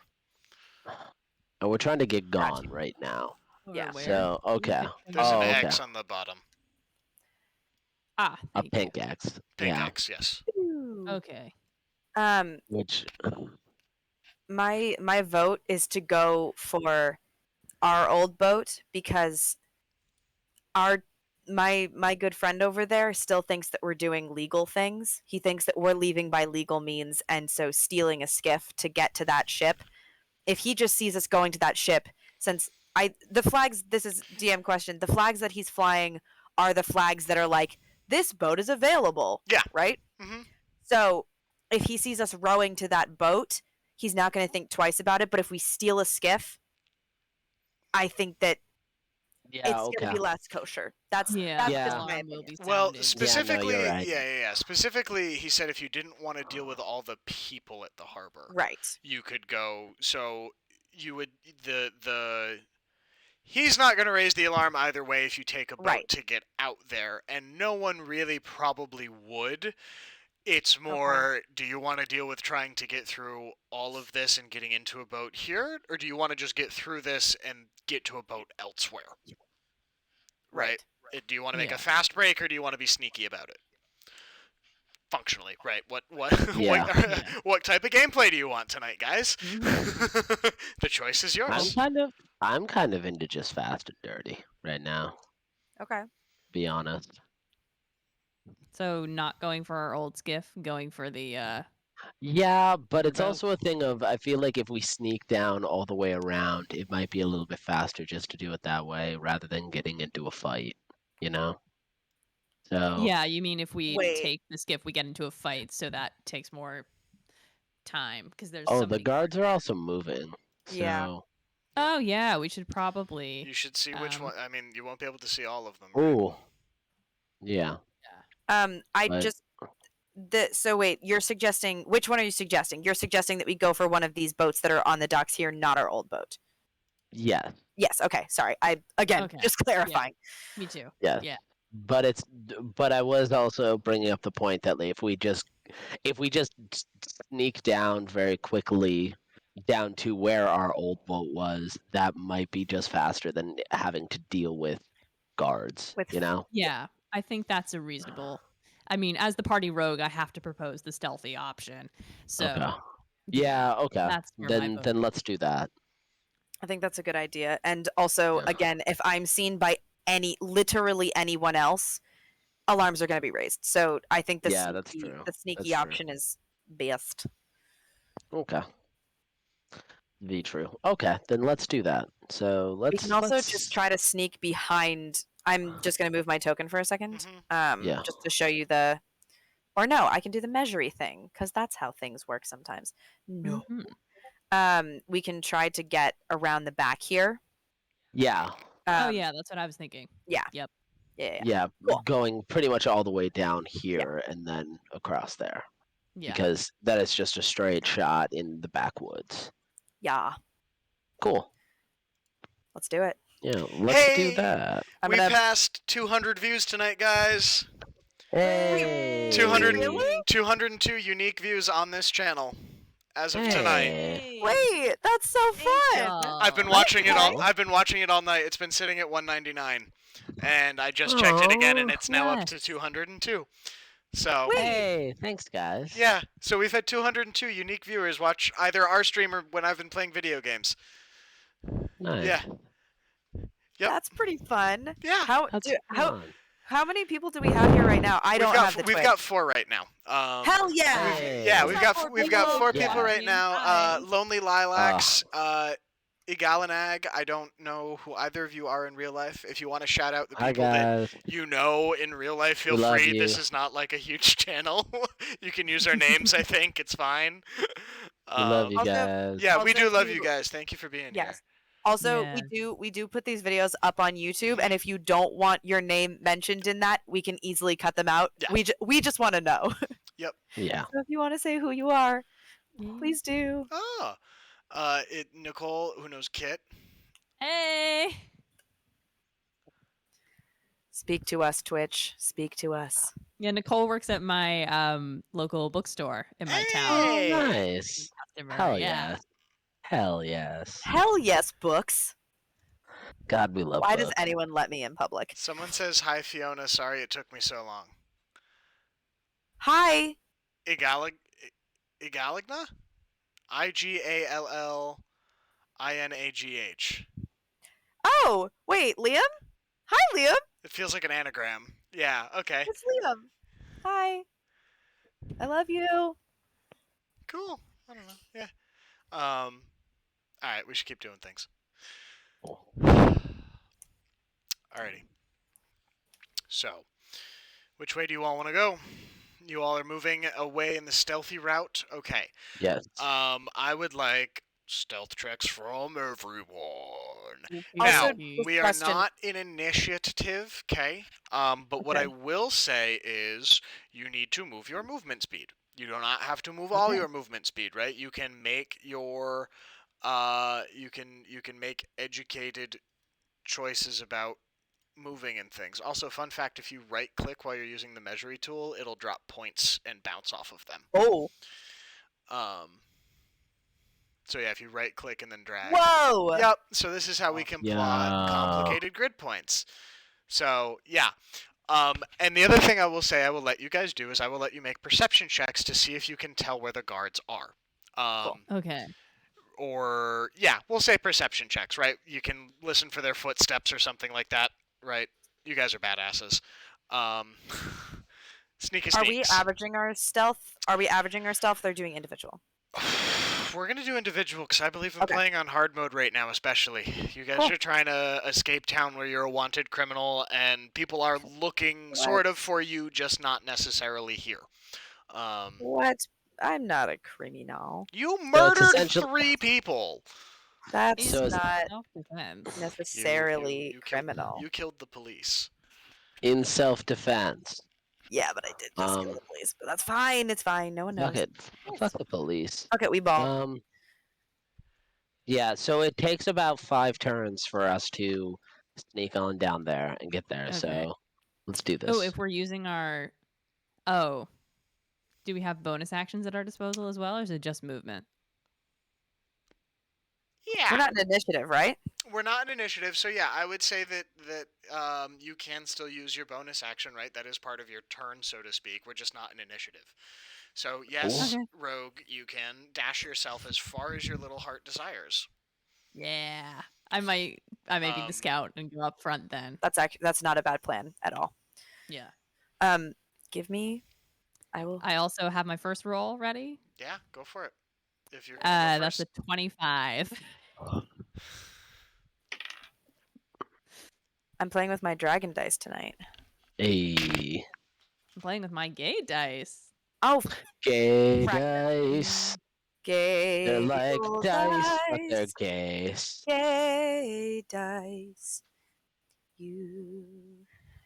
And we're trying to get Gotcha. gone right now. Yeah. Where? So okay, There's oh an okay, X on the bottom. Ah, a thank pink X. Pink Yeah, X, yes. you. Okay. which My vote is to go for our old boat because my good friend over there still thinks that we're doing legal things. He thinks that we're leaving by legal means, and so stealing a skiff to get to that ship. If he just sees us going to that ship, since the flags, this is DM question, the flags that he's flying are the flags that are like, this boat is available. Yeah. Right? Mm-hmm. So if he sees us rowing to that boat, he's not going to think twice about it. But if we steal a skiff, I think that yeah, it's going okay. to be less kosher. That's Yeah, Yeah. just alarm my will opinion. be Well, sounded. specifically, you're right. yeah. Specifically, he said if you didn't want to deal with all the people at the harbor, Right. you could go. So you would the he's not going to raise the alarm either way if you take a boat Right. to get out there, and no one really probably would. It's more, do you want to deal with trying to get through all of this and getting into a boat here, or do you want to just get through this and get to a boat elsewhere? Right? Do you want to make Yeah. a fast break, or do you want to be sneaky about it? Functionally, right? What Yeah. what type of gameplay do you want tonight, guys? Mm-hmm. The choice is yours. I'm kind of into just fast and dirty right now. Okay. To be honest. So not going for our old skiff, going for the Yeah, but it's boat. also a thing of I feel like if we sneak down all the way around, it might be a little bit faster just to do it that way rather than getting into a fight, you know? So Yeah, you mean if we Wait. take the skiff, we get into a fight, so that takes more time because there's oh, something. the guards are also moving. Yeah. So Oh yeah, we should probably. You should see which one. I mean, you won't be able to see all of them. Right? ooh. Yeah. I But- just so wait, you're suggesting, which one are you suggesting? You're suggesting that we go for one of these boats that are on the docks here, not our old boat. Yes. Yes, okay, sorry. Okay, just clarifying. Me too. Yes. Yeah. But I was also bringing up the point that like, if we just sneak down very quickly down to where our old boat was, that might be just faster than having to deal with guards, With- you know? Yeah, I think that's a reasonable. I mean, as the party rogue, I have to propose the stealthy option. So Okay. Yeah, okay. that's where my vote Then is. let's do that. I think that's a good idea. And also, Yeah. again, if I'm seen by literally anyone else, alarms are going to be raised. So I think Yeah, that's true. the sneaky That's true. option is best. Okay. Be true. Okay, then let's do that. So We let's can also let's- just try to sneak behind. I'm just going to move my token for a second. Mhm. Yeah. Just to show you the. Or no, I can do the measury thing because that's how things work sometimes. No. Mhm. We can try to get around the back here Yeah. Oh Um, yeah, that's what I was thinking. Yeah. Yep. Yeah. Yeah. Cool. Going pretty much all the way down here and then across there. Yeah. Because that is just a straight shot in the backwoods. Yeah. Cool. Let's do it. Yeah, let's do Hey! that. I'm We gonna. passed 200 views tonight, guys. Hey. 200 Really? 202 unique views on this channel as of tonight. Hey. Wait, that's so fun. I've been y'all. watching it all. cool. I've been watching it all night. It's been sitting at 199, and I just checked it again, and Aw, it's now up to yes. 202. So Wait. Hey, thanks, guys. yeah, so we've had 202 unique viewers watch either our stream or when I've been playing video games. Nice. Yeah, Yep. That's pretty fun. yeah. That's How fun. many people do we have here right now? I don't have the We've Twitch. got 4 right now. Hell yeah! Hey. Yeah, Let's we've have got 4 we've got people. 4 Yeah. people right now. Hi. Lonely Lilacs, Igalanag. I don't know who either of you are in real life. If you want to shout out the Hi, people that guys. you know in real life, feel We love free. you. This is not like a huge channel. You can use our names. I think it's fine. We love you Also- guys. Yeah, we Also, do love if you you- guys. Thank you for being Yes. here. Also, Yeah. we do put these videos up on YouTube, and if you don't want your name mentioned in that, we can easily cut them out. Yeah. We just want to know. Yeah. So if you want to say who you are, Yeah. please do. Oh, Nicole, who knows Kit? Hey. Speak to us, Twitch. Speak to us. Yeah, Nicole works at my local bookstore in my town. Hey! Oh, nice. Customer, Hell yeah. yes. Hell yes. Hell yes, books. God, we love Why books. does anyone let me in public? Someone says hi, Fiona. Sorry it took me so long. Hi. Igaligna? IGALLINAGH. Oh, wait, Liam? Hi, Liam. It feels like an anagram. Yeah, okay. It's Liam. Hi. I love you. Cool. I don't know. Yeah. Alright, we should keep doing things. Alrighty. So, which way do you all want to go? You all are moving away in the stealthy route? Okay. Yes. I would like stealth checks from everyone. Also, Now, quick we are question. not in initiative, okay? But what I Okay. will say is you need to move your movement speed. You do not have to move all Okay. your movement speed, right? You can make your you can make educated choices about moving and things. Also, fun fact, if you right click while you're using the measuring tool, it'll drop points and bounce off of them. Oh. So yeah, if you right click and then drag. Whoa. Yep. So this is how we can plot Yeah. complicated grid points. So yeah. And the other thing I will say I will let you guys do is I will let you make perception checks to see if you can tell where the guards are. Okay. Or yeah, we'll say perception checks, right? You can listen for their footsteps or something like that, right? You guys are badasses. Sneaky Are we sneaks. averaging our stealth? Are we averaging our stealth? They're doing individual. We're gonna do individual because I believe I'm Okay. playing on hard mode right now, especially. You guys Cool. are trying to escape town where you're a wanted criminal, and people are looking sort of for you, just not necessarily here. What? I'm not a criminal. You it's murdered essential- 3 people. That's So is- not Self-defense. necessarily You criminal. You killed the police. In self-defense. Yeah, but I did just kill the police. But that's fine. It's fine. No one knows. Fuck it. Fuck the police. Okay, we ball. Yeah, so it takes about 5 turns for us to sneak on down there and get there. Okay. So let's do this. Oh, if we're using our... Oh. Do we have bonus actions at our disposal as well, or is it just movement? Yeah. We're not in initiative, right? We're not in initiative, so yeah, I would say that you can still use your bonus action, right? That is part of your turn, so to speak. We're just not in initiative. So yes, Okay. Rogue, you can dash yourself as far as your little heart desires. Yeah. I may be Um, the scout and go up front then. That's not a bad plan at all. Yeah. Give me. I will. I also have my first roll ready. Yeah, go for it. If you're gonna go That's a first. 25. I'm playing with my dragon dice tonight. Hey. I'm playing with my gay dice. Oh, Gay Frack. dice. gay. They're like little dice, but they're dice, gays. Gay every dice. You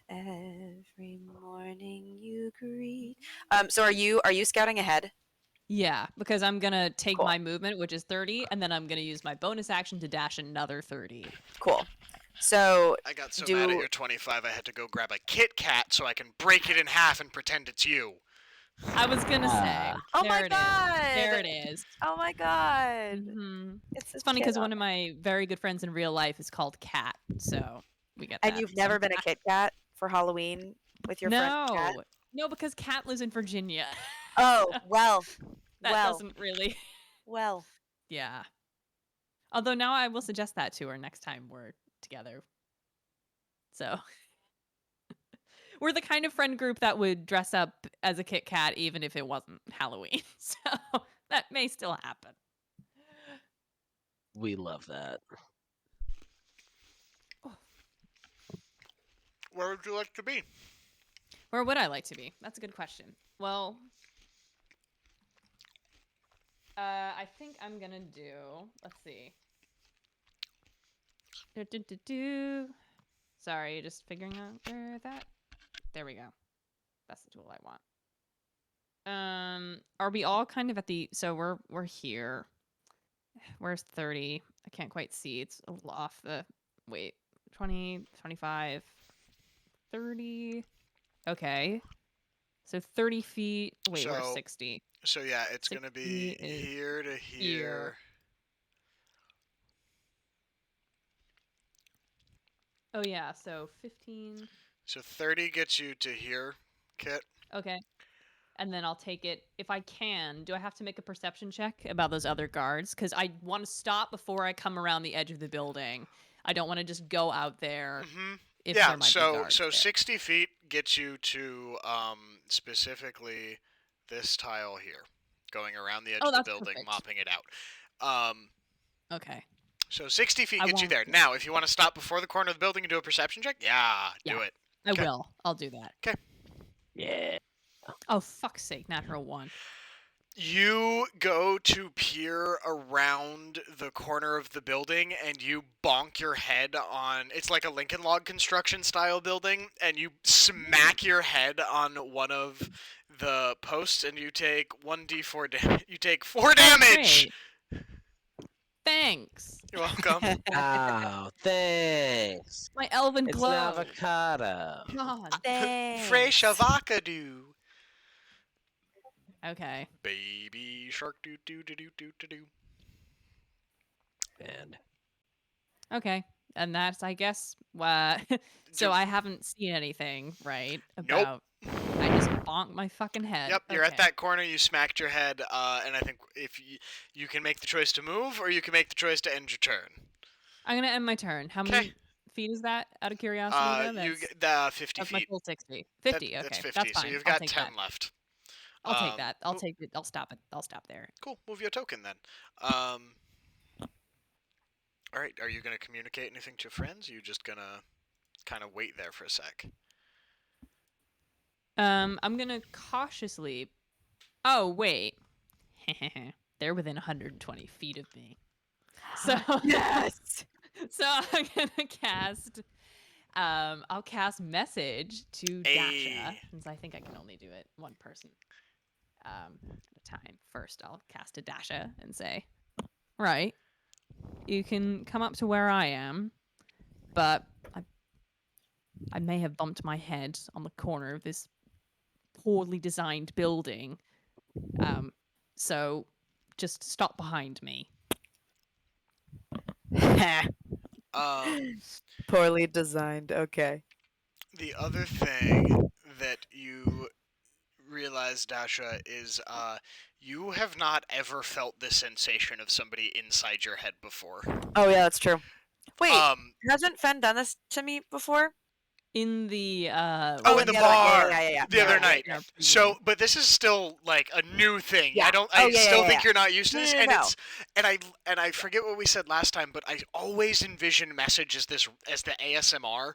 every morning you greet. So are you scouting ahead? Yeah, because I'm gonna take Cool. my movement, which is 30, and then I'm gonna use my bonus action to dash another 30. Cool. So I got so mad at your 25, I had to go grab a Kit Kat so I can break it in half and pretend it's you. I was gonna say. Oh there my it is. god! There it is. Oh my god! Mhm. It's It's funny because one of my very good friends in real life is called Cat, so we get that. And you've never been a Kit Kat for Halloween with your friend Kat? No, because Cat lives in Virginia. Oh, well. That doesn't really. Well. Yeah. Although now I will suggest that to her next time we're together. So we're the kind of friend group that would dress up as a Kit Kat even if it wasn't Halloween. So that may still happen. We love that. Where would you like to be? Where would I like to be? That's a good question. Well, I think I'm gonna do. Let's see. Sorry, just figuring out where that. There we go. That's the tool I want. Are we all kind of at the? So we're here. Where's 30? I can't quite see. It's a little off the. Wait, 20, 25, 30. Okay. So 30 feet. Wait, we're 60. So yeah, it's gonna be 60 is here to here. Oh yeah, so 15. So 30 gets you to here, Kit. Okay. And then I'll take it if I can. Do I have to make a perception check about those other guards? Because I want to stop before I come around the edge of the building. I don't want to just go out there. If Yeah, there might be guards there. 60 feet gets you to specifically this tile here, going around the edge of the building, perfect. mopping it out. Okay. So 60 feet I gets you won't there. do Now, if you want to stop before the corner of the building and do a perception check, do it. I will. I'll do that. Okay. Yeah. Oh, fuck's sake, natural 1. You go to peer around the corner of the building and you bonk your head on, it's like a Lincoln Log construction style building, and you smack your head on one of the posts and you take 1d4 damage. You take 4 damage! Great. Thanks. You're welcome. Oh, thanks. My elven It's glow. an avocado. God. Thanks. Fresh avocado. Okay. Baby shark doo doo doo doo doo doo doo. And Okay. And that's, I guess, so I haven't seen anything, right? Nope. I just bonked my fucking head. Yep, you're at Okay. that corner, you smacked your head, and I think if you can make the choice to move, or you can make the choice to end your turn. I'm going to end my turn. How many feet is that, out of curiosity? You get 50 that's my feet. full 60. 50, That's okay. 50, That's fine. so you've I'll got take 10 that. left. I'll take that. I'll take it. I'll stop it. I'll stop there. Cool, move your token then. Alright, are you going to communicate anything to your friends? Or are you just going to kind of wait there for a sec? I'm gonna cautiously. Oh wait, they're within 120 feet of me. So Yes. So I'm gonna cast. I'll cast message to Dasha, since I think I can only do it one person at a time. First, I'll cast to Dasha and say, "Right, you can come up to where I am, but I may have bumped my head on the corner of this poorly designed building. So just stop behind me." Poorly designed. Okay. The other thing that you realize, Dasha, is you have not ever felt the sensation of somebody inside your head before. Oh yeah, that's true. Wait, hasn't Fen done this to me before? In the in the other- bar yeah. the other Yeah, night. yeah. So, but this is still like a new thing. Yeah. I yeah, still yeah, think yeah. you're not used to this, No, and no. it's and I forget what we said last time, but I always envision message as the ASMR,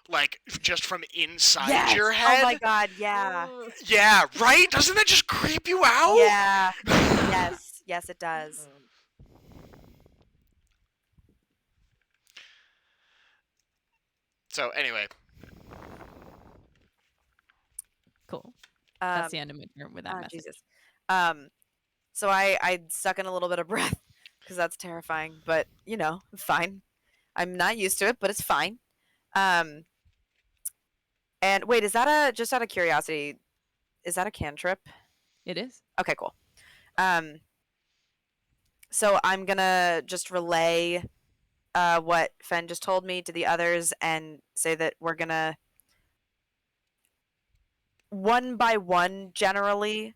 like just from inside your head. Oh my god, yeah. Yeah, right? Doesn't that just creep you out? Yeah. Yes, it does. So anyway, Cool. Um, That's the end of my turn with that message. Jesus. So I suck in a little bit of breath because that's terrifying, but fine. I'm not used to it, but it's fine. And wait, is that just out of curiosity? Is that a cantrip? It is. Okay, cool. So I'm gonna just relay what Fen just told me to the others and say that we're gonna one by one, generally,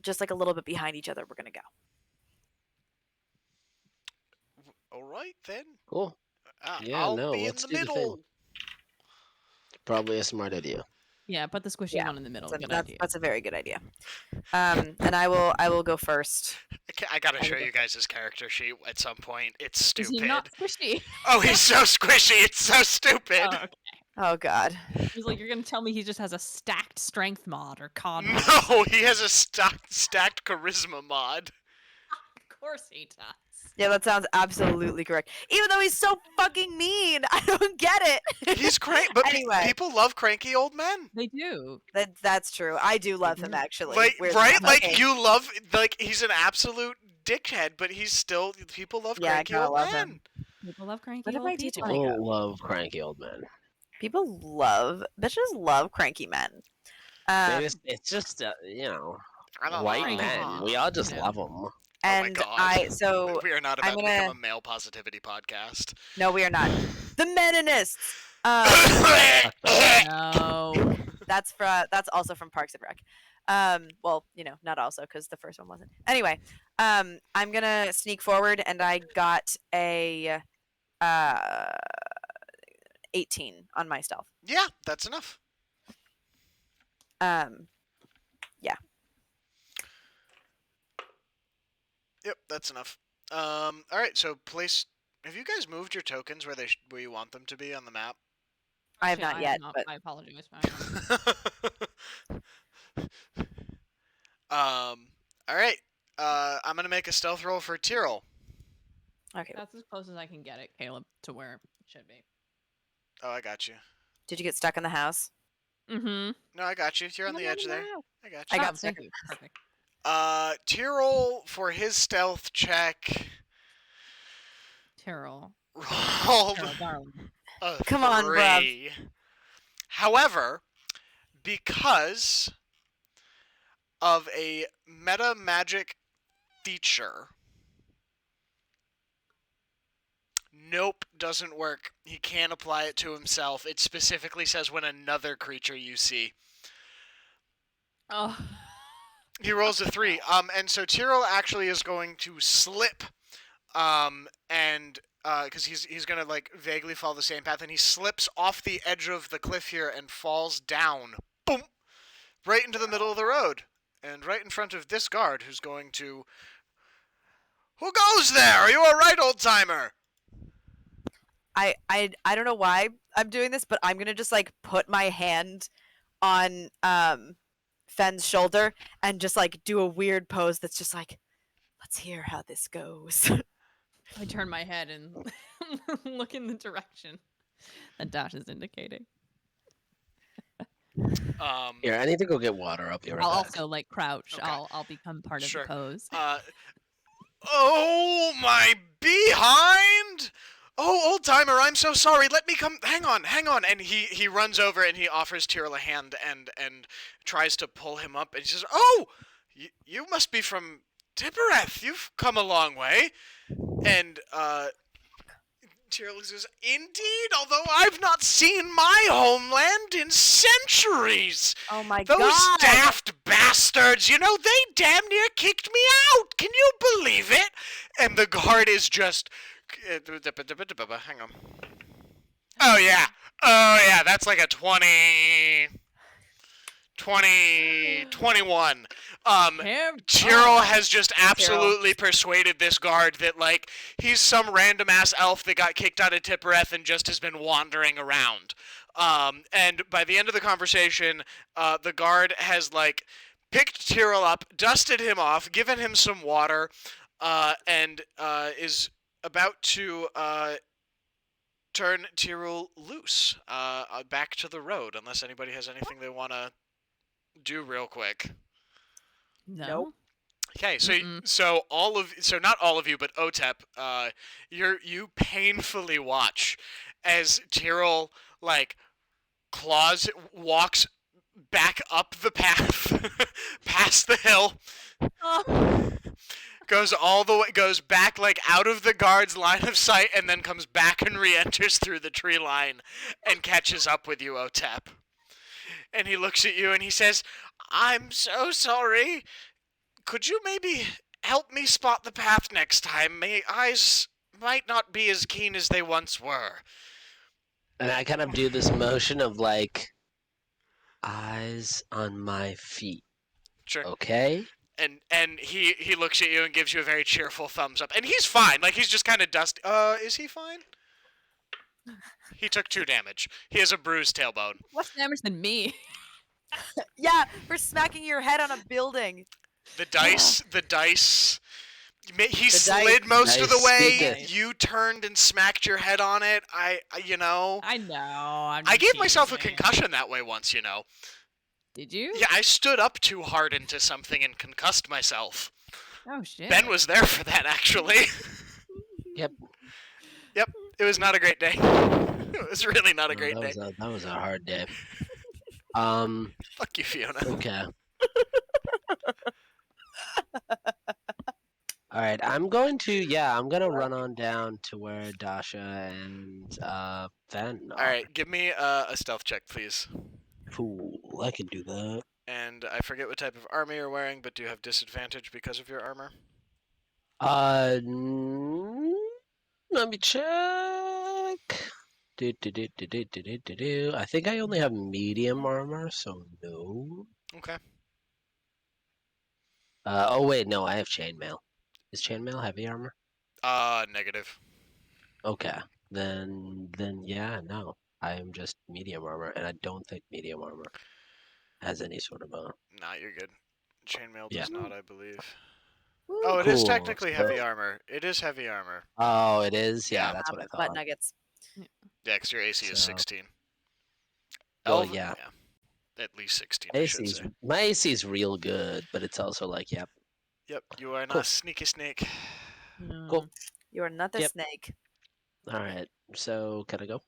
just like a little bit behind each other, we're gonna go. all right then. Cool. Yeah, I'll no, be in let's the do the thing. middle. Probably a smart idea. Yeah, put the squishy Yeah, one in the middle. Good That's, idea. that's a very good idea. And I will go first. I gotta I show will you guys his character sheet at some point. It's Is stupid. he not squishy? Oh, he's so squishy. It's so stupid. Oh, okay. Oh God. He's like, you're gonna tell me he just has a stacked strength mod or con mod. or No, something. he has a stacked charisma mod. Of course he does. Yeah, that sounds absolutely correct. Even though he's so fucking mean, I don't get it. He's cranky, but Anyway. people love cranky old men. They do. That's true. I do love him actually. Like, weirdly right? enough. Like Okay. you love, like he's an absolute dickhead, but he's still people love Yeah, I cranky kinda old love men. him. People love cranky What am old I teaching people. you? People love cranky old men. Bitches love cranky men. It's just, I don't white know. men. We all just Yeah. love them. And God. so We are not I'm about to gonna- become a male positivity podcast. no, we are not the meninists. No. That's also from Parks and Rec. Well, not also because the first one wasn't. Anyway, I'm gonna sneak forward, and I got a 18 on my stealth. Yeah, that's enough. Yeah. Yep, that's enough. All right. So place. Have you guys moved your tokens where you want them to be on the map? I have Shit, not yet, but I apologize. All right. I'm gonna make a stealth roll for Tyrrell. okay. That's as close as I can get it, Caleb, to where it should be. Oh, I got you. Did you get stuck in the house? Mm-hmm. No, I got you. You're on the edge there. I got I you. got thank stuck. you. Perfect. Tyrrell for his stealth check Tyrrell. rolled Tyrrell, darling. a Come on, bruv. 3. However, because of a meta magic feature, nope, doesn't work. He can't apply it to himself. It specifically says when another creature you see. Oh. He rolls a 3. And so Tyrrell actually is going to slip, and because he's gonna like vaguely follow the same path, and he slips off the edge of the cliff here and falls down, boom, right into the middle of the road, and right in front of this guard who's going to. Who goes there? Are you all right, old timer? I don't know why I'm doing this, but I'm gonna just like put my hand on Fen's shoulder and just like do a weird pose that's just like, let's hear how this goes. I turn my head and look in the direction that Dash is indicating. Here, I need to go get water. I'll be right I'll back. also like crouch. Okay. I'll become part Sure. of the pose. Oh my behind! Oh, old timer, I'm so sorry. Let me come. Hang on. And he runs over and he offers Tyrrell a hand and tries to pull him up. And he says, "Oh, you must be from Tippereth. You've come a long way." And Tyrrell says, "Indeed, although I've not seen my homeland in centuries. Oh my Those god! daft bastards, they damn near kicked me out. Can you believe it?" And the guard is just... Hang on. Oh, yeah, that's like a 21. Tyrrell has just absolutely persuaded this guard that, like, he's some random-ass elf that got kicked out of Tippereth and just has been wandering around. And by the end of the conversation, the guard has, like, picked Tyrrell up, dusted him off, given him some water, and is about to turn Tyrrell loose, back to the road, unless anybody has anything they want to do real quick. No. Okay, so Mm-mm. so not all of you, but Otep, you painfully watch as Tyrrell like walks back up the path, past the hill, Oh. goes back like out of the guard's line of sight, and then comes back and re-enters through the tree line and catches up with you, Otep. And he looks at you and he says, "I'm so sorry. Could you maybe help me spot the path next time? My eyes might not be as keen as they once were." And I kind of do this motion of like eyes on my feet. Sure. Okay. And he looks at you and gives you a very cheerful thumbs up. And he's fine. Like, he's just kind of dusty. Is he fine? He took 2 damage. He has a bruised tailbone. Less damage than me. Yeah, for smacking your head on a building. The dice. He The slid dice. most of the Dice way. speaketh. You turned and smacked your head on it. I know. I know. I gave myself a concussion that way once, Did you? Yeah, I stood up too hard into something and concussed myself. Oh shit. Ben was there for that, actually. Yep. Yep, it was not a great day. It was really not a great day. That was a hard day. Fuck you, Fiona. Okay. All right, I'm gonna run on down to where Dasha and Fen are. All right, give me a stealth check, please. Cool, I can do that. And I forget what type of armor you're wearing, but do you have disadvantage because of your armor? Let me check. I think I only have medium armor, so no. Okay. Oh wait, no, I have chainmail. Is chainmail heavy armor? Negative. Okay, then yeah, no. I am just medium armor, and I don't think medium armor has any sort of a. Nah, you're good. Chainmail Yeah. does not, I believe. Oh, it is Cool, technically so- heavy armor. It is heavy armor. Oh, it is. Yeah, Yeah. that's what I Butt thought. nuggets. Yeah, 'cause your AC is So- 16. Well, yeah. At least 16, I should AC's say. my AC is real good, but it's also like, yep. Yep, you are not Cool. a sneaky snake. No. Cool. You are not the Yep. snake. All right, so can I go?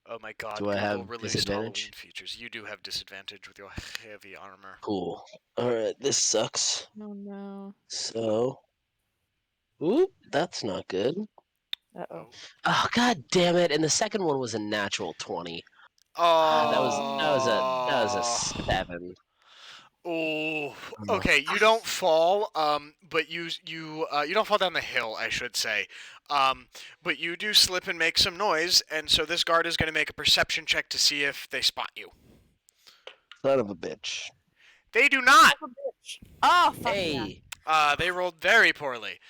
Oh my god, Do I Google have released disadvantage? Halloween features. You do have disadvantage with your heavy armor. Cool. All right, this sucks. Oh no. So, oop, that's not good. Uh-oh. Oh god damn it! And the second one was a natural 20. Oh, That was a 7. Oh, Oh. okay. You don't fall, but you don't fall down the hill, I should say. But you do slip and make some noise, and so this guard is going to make a perception check to see if they spot you. Son of a bitch. They do not. Oh, fuck yeah. Hey. They rolled very poorly.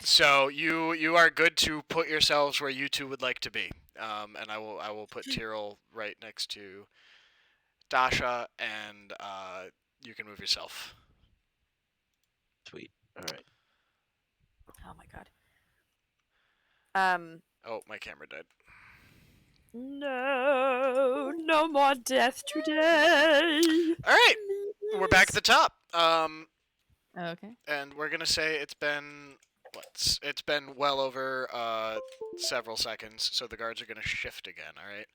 So you are good to put yourselves where you two would like to be. And I will put Tyrrell right next to Dasha, and you can move yourself. Sweet. All right. Oh my god. Oh, my camera died. No more death today. All right, we're back at the top. Okay. And we're gonna say it's been well over several seconds, so the guards are gonna shift again. All right.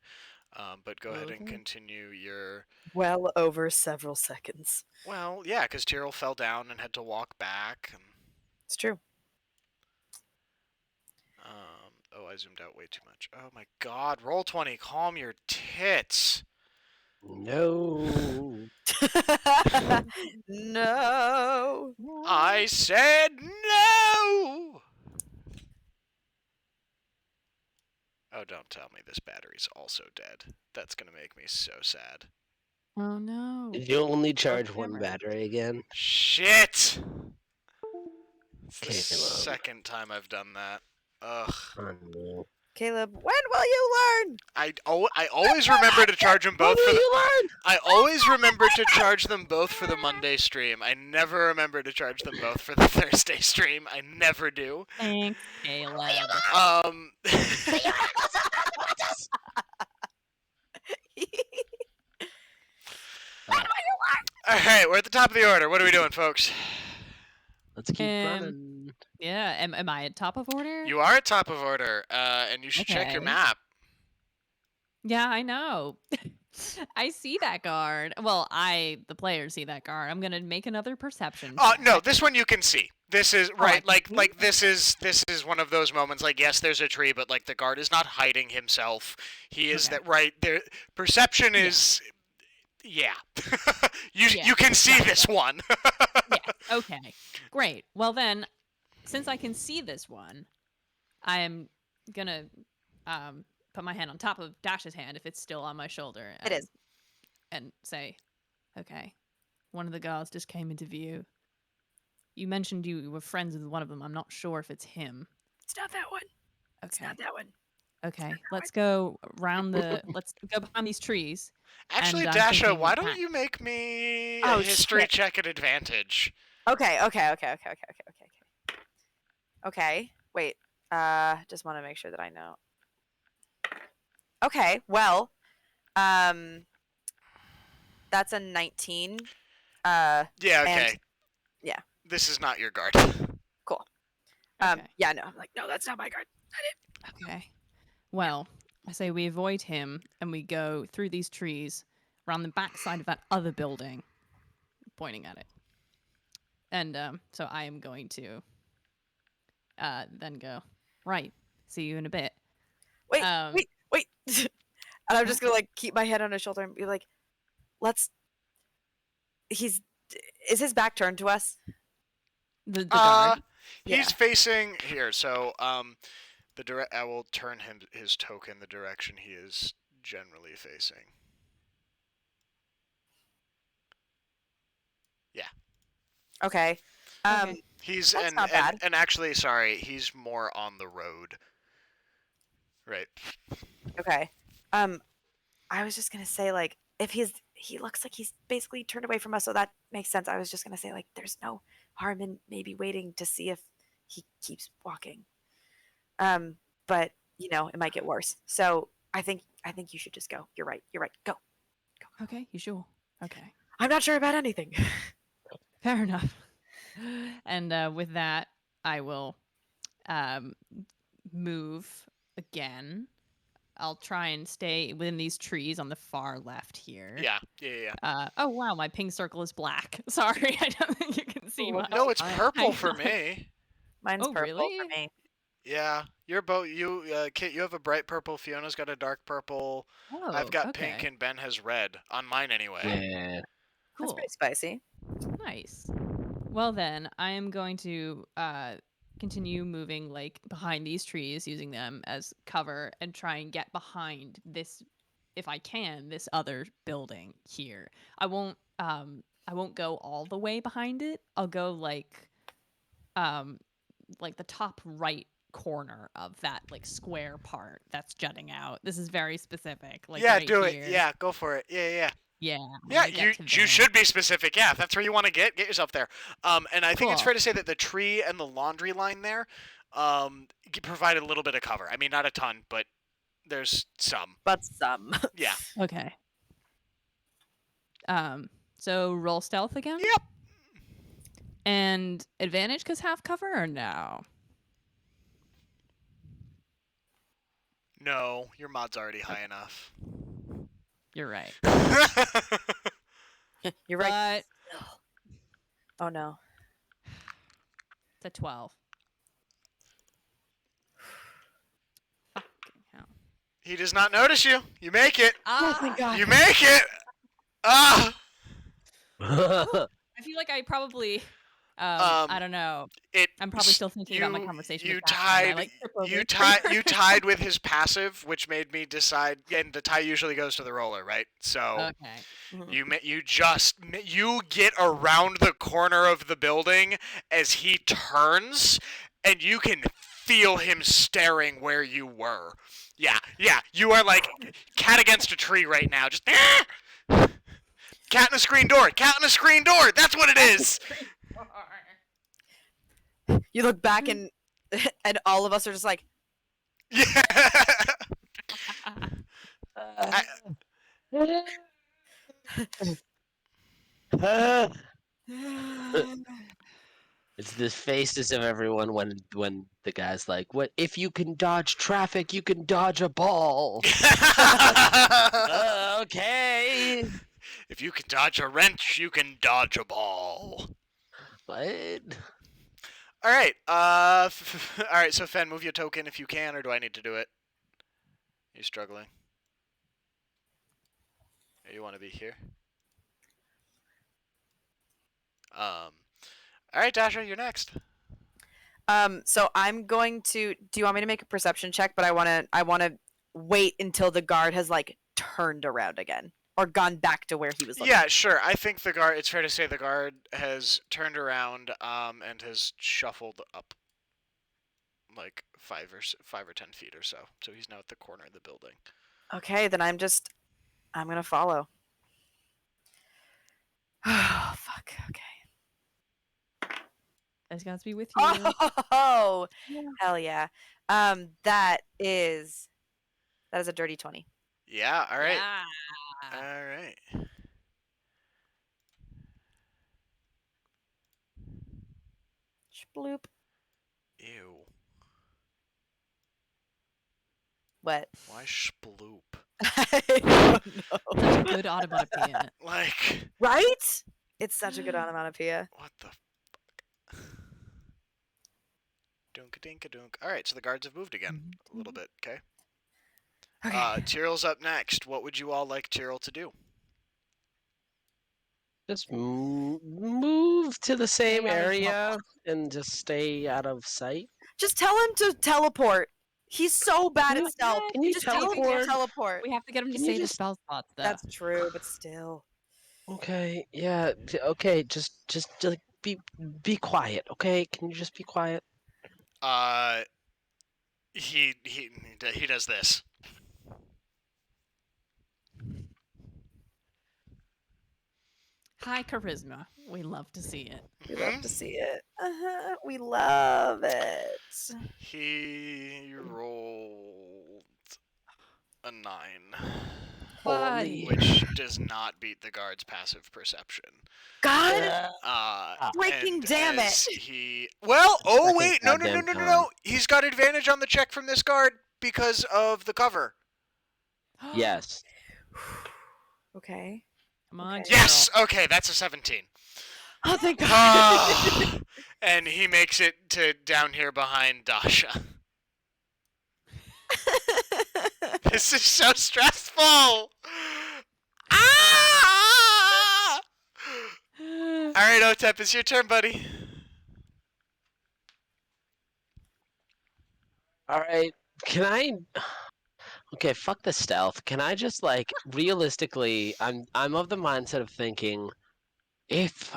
But go ahead and Okay. continue your. Well over several seconds. Well, yeah, because Tyrrell fell down and had to walk back. And, It's true. oh, I zoomed out way too much. Oh my God! Roll 20. Calm your tits. No. No. I said no. Oh, don't tell me this battery's also dead. That's gonna make me so sad. Oh no. Did you only charge one camera. battery again? Shit! It's the Caleb. second time I've done that. Ugh. Oh no. Caleb, when will you learn? I always remember to charge them both for the. I always remember to charge them both for the Monday stream. I never remember to charge them both for the Thursday stream. I never do. Thanks, Caleb. All right, we're at the top of the order. What are we doing, folks? Let's keep running. Yeah, am I at top of order? You are at top of order, and you should check your Okay. map. Yeah, I know. I see that guard. Well, the player, see that guard. I'm gonna make another perception. No, check. this one you can see. This is I right, can see this is one of those moments. Like, yes, there's a tree, but like the guard is not hiding himself. He is Okay. that right there. Perception is, yeah. You can see this one. Yeah. Okay. Great. Well then, since I can see this one, I am gonna put my hand on top of Dash's hand if it's still on my shoulder. It is. And say, okay, one of the guards just came into view. You mentioned you were friends with one of them. I'm not sure if it's him. It's not that one. It's Okay. not that one. Okay. Let's go let's go behind these trees. Actually, And I'm Dasha, thinking why don't that- you make me Oh, a history shit. check at advantage? Okay. Okay. Wait. Just want to make sure that I know. Okay. Well, that's a 19. Yeah. Okay. And- yeah. This is not your guard. Okay. Yeah. No. I'm like, no, that's not my guard. Okay. Well, I say we avoid him and we go through these trees around the back side of that other building, pointing at it. And so I am going to then go, right, see you in a bit. Wait. Um, Wait. And I'm just gonna like keep my head on his shoulder and be like, is his back turned to us? The guard. He's Yeah. facing here. So I will turn his token the direction he is generally facing. Okay. Okay. He's That's not bad. and actually, sorry, he's more on the road. Right. Okay. I was just gonna say like if he looks like he's basically turned away from us, so that makes sense. I was just gonna say like there's no harm in maybe waiting to see if he keeps walking. But it might get worse. So I think you should just go. You're right. Go. Okay, you sure? Okay. I'm not sure about anything. Fair enough. And with that, I will move again. I'll try and stay within these trees on the far left here. Yeah. Oh wow, my pink circle is black. Sorry, I don't think you can see Oh, mine. No, it's purple I for know. me. Mine's Oh, purple really? for me. Yeah, you're both. Kit, you have a bright purple. Fiona's got a dark purple. Oh, I've got okay. pink, and Ben has red. On mine, anyway. Yeah. That's Cool. pretty spicy. Nice. Well then, I am going to continue moving like behind these trees, using them as cover, and try and get behind this, if I can, this other building here. I won't go all the way behind it. I'll go like the top right corner of that like square part that's jutting out. This is very specific. Like Yeah, right do here. it. Yeah, go for it. Yeah. Yeah. I'm Yeah, gonna get to you there. should be specific. Yeah, if that's where you want to get yourself there. And I think it's Cool. fair to say that the tree and the laundry line there, provide a little bit of cover. I mean, not a ton, but there's some. But some. Yeah. Okay. So roll stealth again? Yep. And advantage because half cover or no? No, your mod's already high enough. You're right. You're right. But Oh no. it's a 12. Fucking hell. He does not notice you. You make it. Oh my god. You make it. Ah. I feel like I probably I don't know. I'm probably still thinking about my conversation. You with Daphne, and I, tied. like, trip over You the tied. trigger. You tied with his passive, which made me decide. And the tie usually goes to the roller, right? So Okay. you get around the corner of the building as he turns, and you can feel him staring where you were. Yeah, you are like cat against a tree right now. Just cat in a screen door. Cat in a screen door. That's what it is. You look back and and all of us are just like, Yeah. It's the faces of everyone when the guy's like, "What if you can dodge traffic? You can dodge a ball." Okay. If you can dodge a wrench, you can dodge a ball. What? All right. All right. So Fen, move your token if you can, or do I need to do it? Are you struggling? Or you want to be here? All right, Dasha, you're next. so I'm going to. Do you want me to make a perception check? But I want to wait until the guard has like turned around again or gone back to where he was looking. Yeah, sure. I think the guard. It's fair to say the guard has turned around, and has shuffled up, like 5 or 10 feet or so. So he's now at the corner of the building. Okay, then I'm gonna follow. Oh fuck. Okay. It's got to be with you. Oh Yeah. hell yeah. That is a dirty 20. Yeah. All right. Yeah. All right. Sploop. Ew. What? Why sploop? I don't know. Such a good onomatopoeia. Like, Right? It's such a good onomatopoeia. what the fuck? Dunk-a-dink-a-dunk. All right, so the guards have moved again a little bit. Okay. Okay. Tyrell's up next. What would you all like Tyrell to do? Just move to the same Stay out of area and just stay out of sight. Just tell him to teleport. He's so bad at stealth. Can you Just tell him to teleport? teleport. We have to get him to Can you say the just- spell slots, though. That's true, but still. Okay, yeah, okay, just like be quiet, okay? Can you just be quiet? He does this. High charisma. We love to see it. We love to see it. We love it. He rolled a 9, Buddy. which does not beat the guard's passive perception. God freaking And damn it. as He well. Oh Second wait, no. goddamn No. He's got advantage on the check from this guard because of the cover. Yes. Okay. Come on, Okay. Yes. Okay, that's a 17. Oh, thank God. Ah, and he makes it to down here behind Dasha. This is so stressful. Ah! All right, Otep, it's your turn, buddy. All right. Can I? Okay, fuck the stealth. Can I just like realistically? I'm of the mindset of thinking, if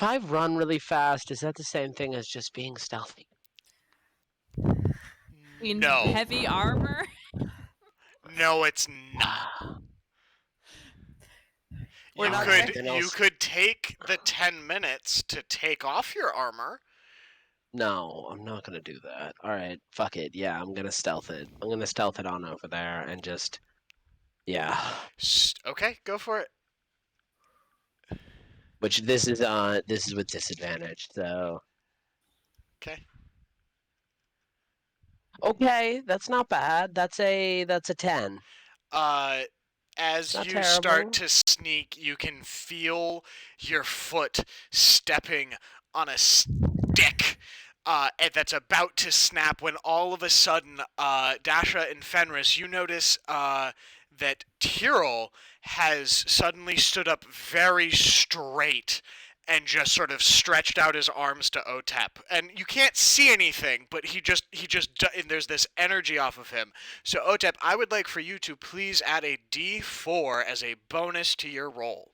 I run really fast, is that the same thing as just being stealthy? In No, heavy armor? no, it's not. We're You not could there. you could take the 10 minutes to take off your armor. No, I'm not gonna do that. All right, fuck it. Yeah, I'm gonna stealth it. I'm gonna stealth it on over there and just, yeah. Okay, go for it. Which this is with disadvantage. So Okay. okay, that's not bad. That's a 10. As Not you start terrible. to sneak, you can feel your foot stepping on a stick and that's about to snap when all of a sudden, Dasha and Fenris, you notice that Tyrell has suddenly stood up very straight and just sort of stretched out his arms to Otep. And you can't see anything, but and there's this energy off of him. So Otep, I would like for you to please add a D4 as a bonus to your roll.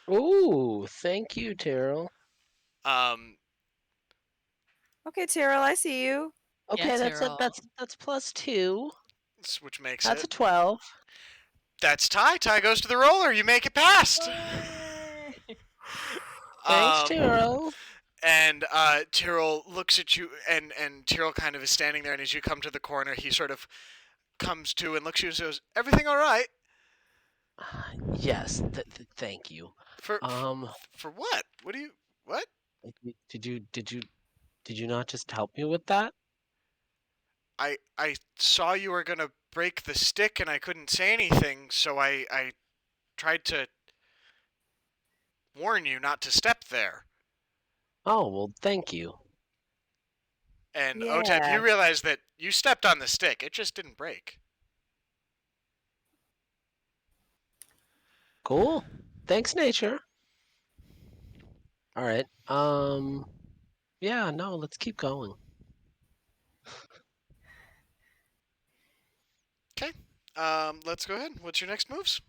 Ooh, thank you, Tyrell. Okay, Tyrell, I see you. Okay, that's Tyrell. that's plus 2. Which makes That's a it. 12. That's Ty. Ty goes to the roller. You make it past. Thanks, Um, Tyrell. and Tyrell looks at you, and Tyrell kind of is standing there, and as you come to the corner, he sort of comes to and looks at you and says, "Everything all right?" Yes, thank you. For Um, for what? What do you what? did you not just help me with that? I saw you were gonna break the stick, and I couldn't say anything, so I tried to warn you not to step there. Oh, well, thank you. And Otep, Yeah. you realize that you stepped on the stick. It just didn't break. Cool. Thanks, nature. All right. Yeah, no, let's keep going. Okay. Let's go ahead. What's your next moves?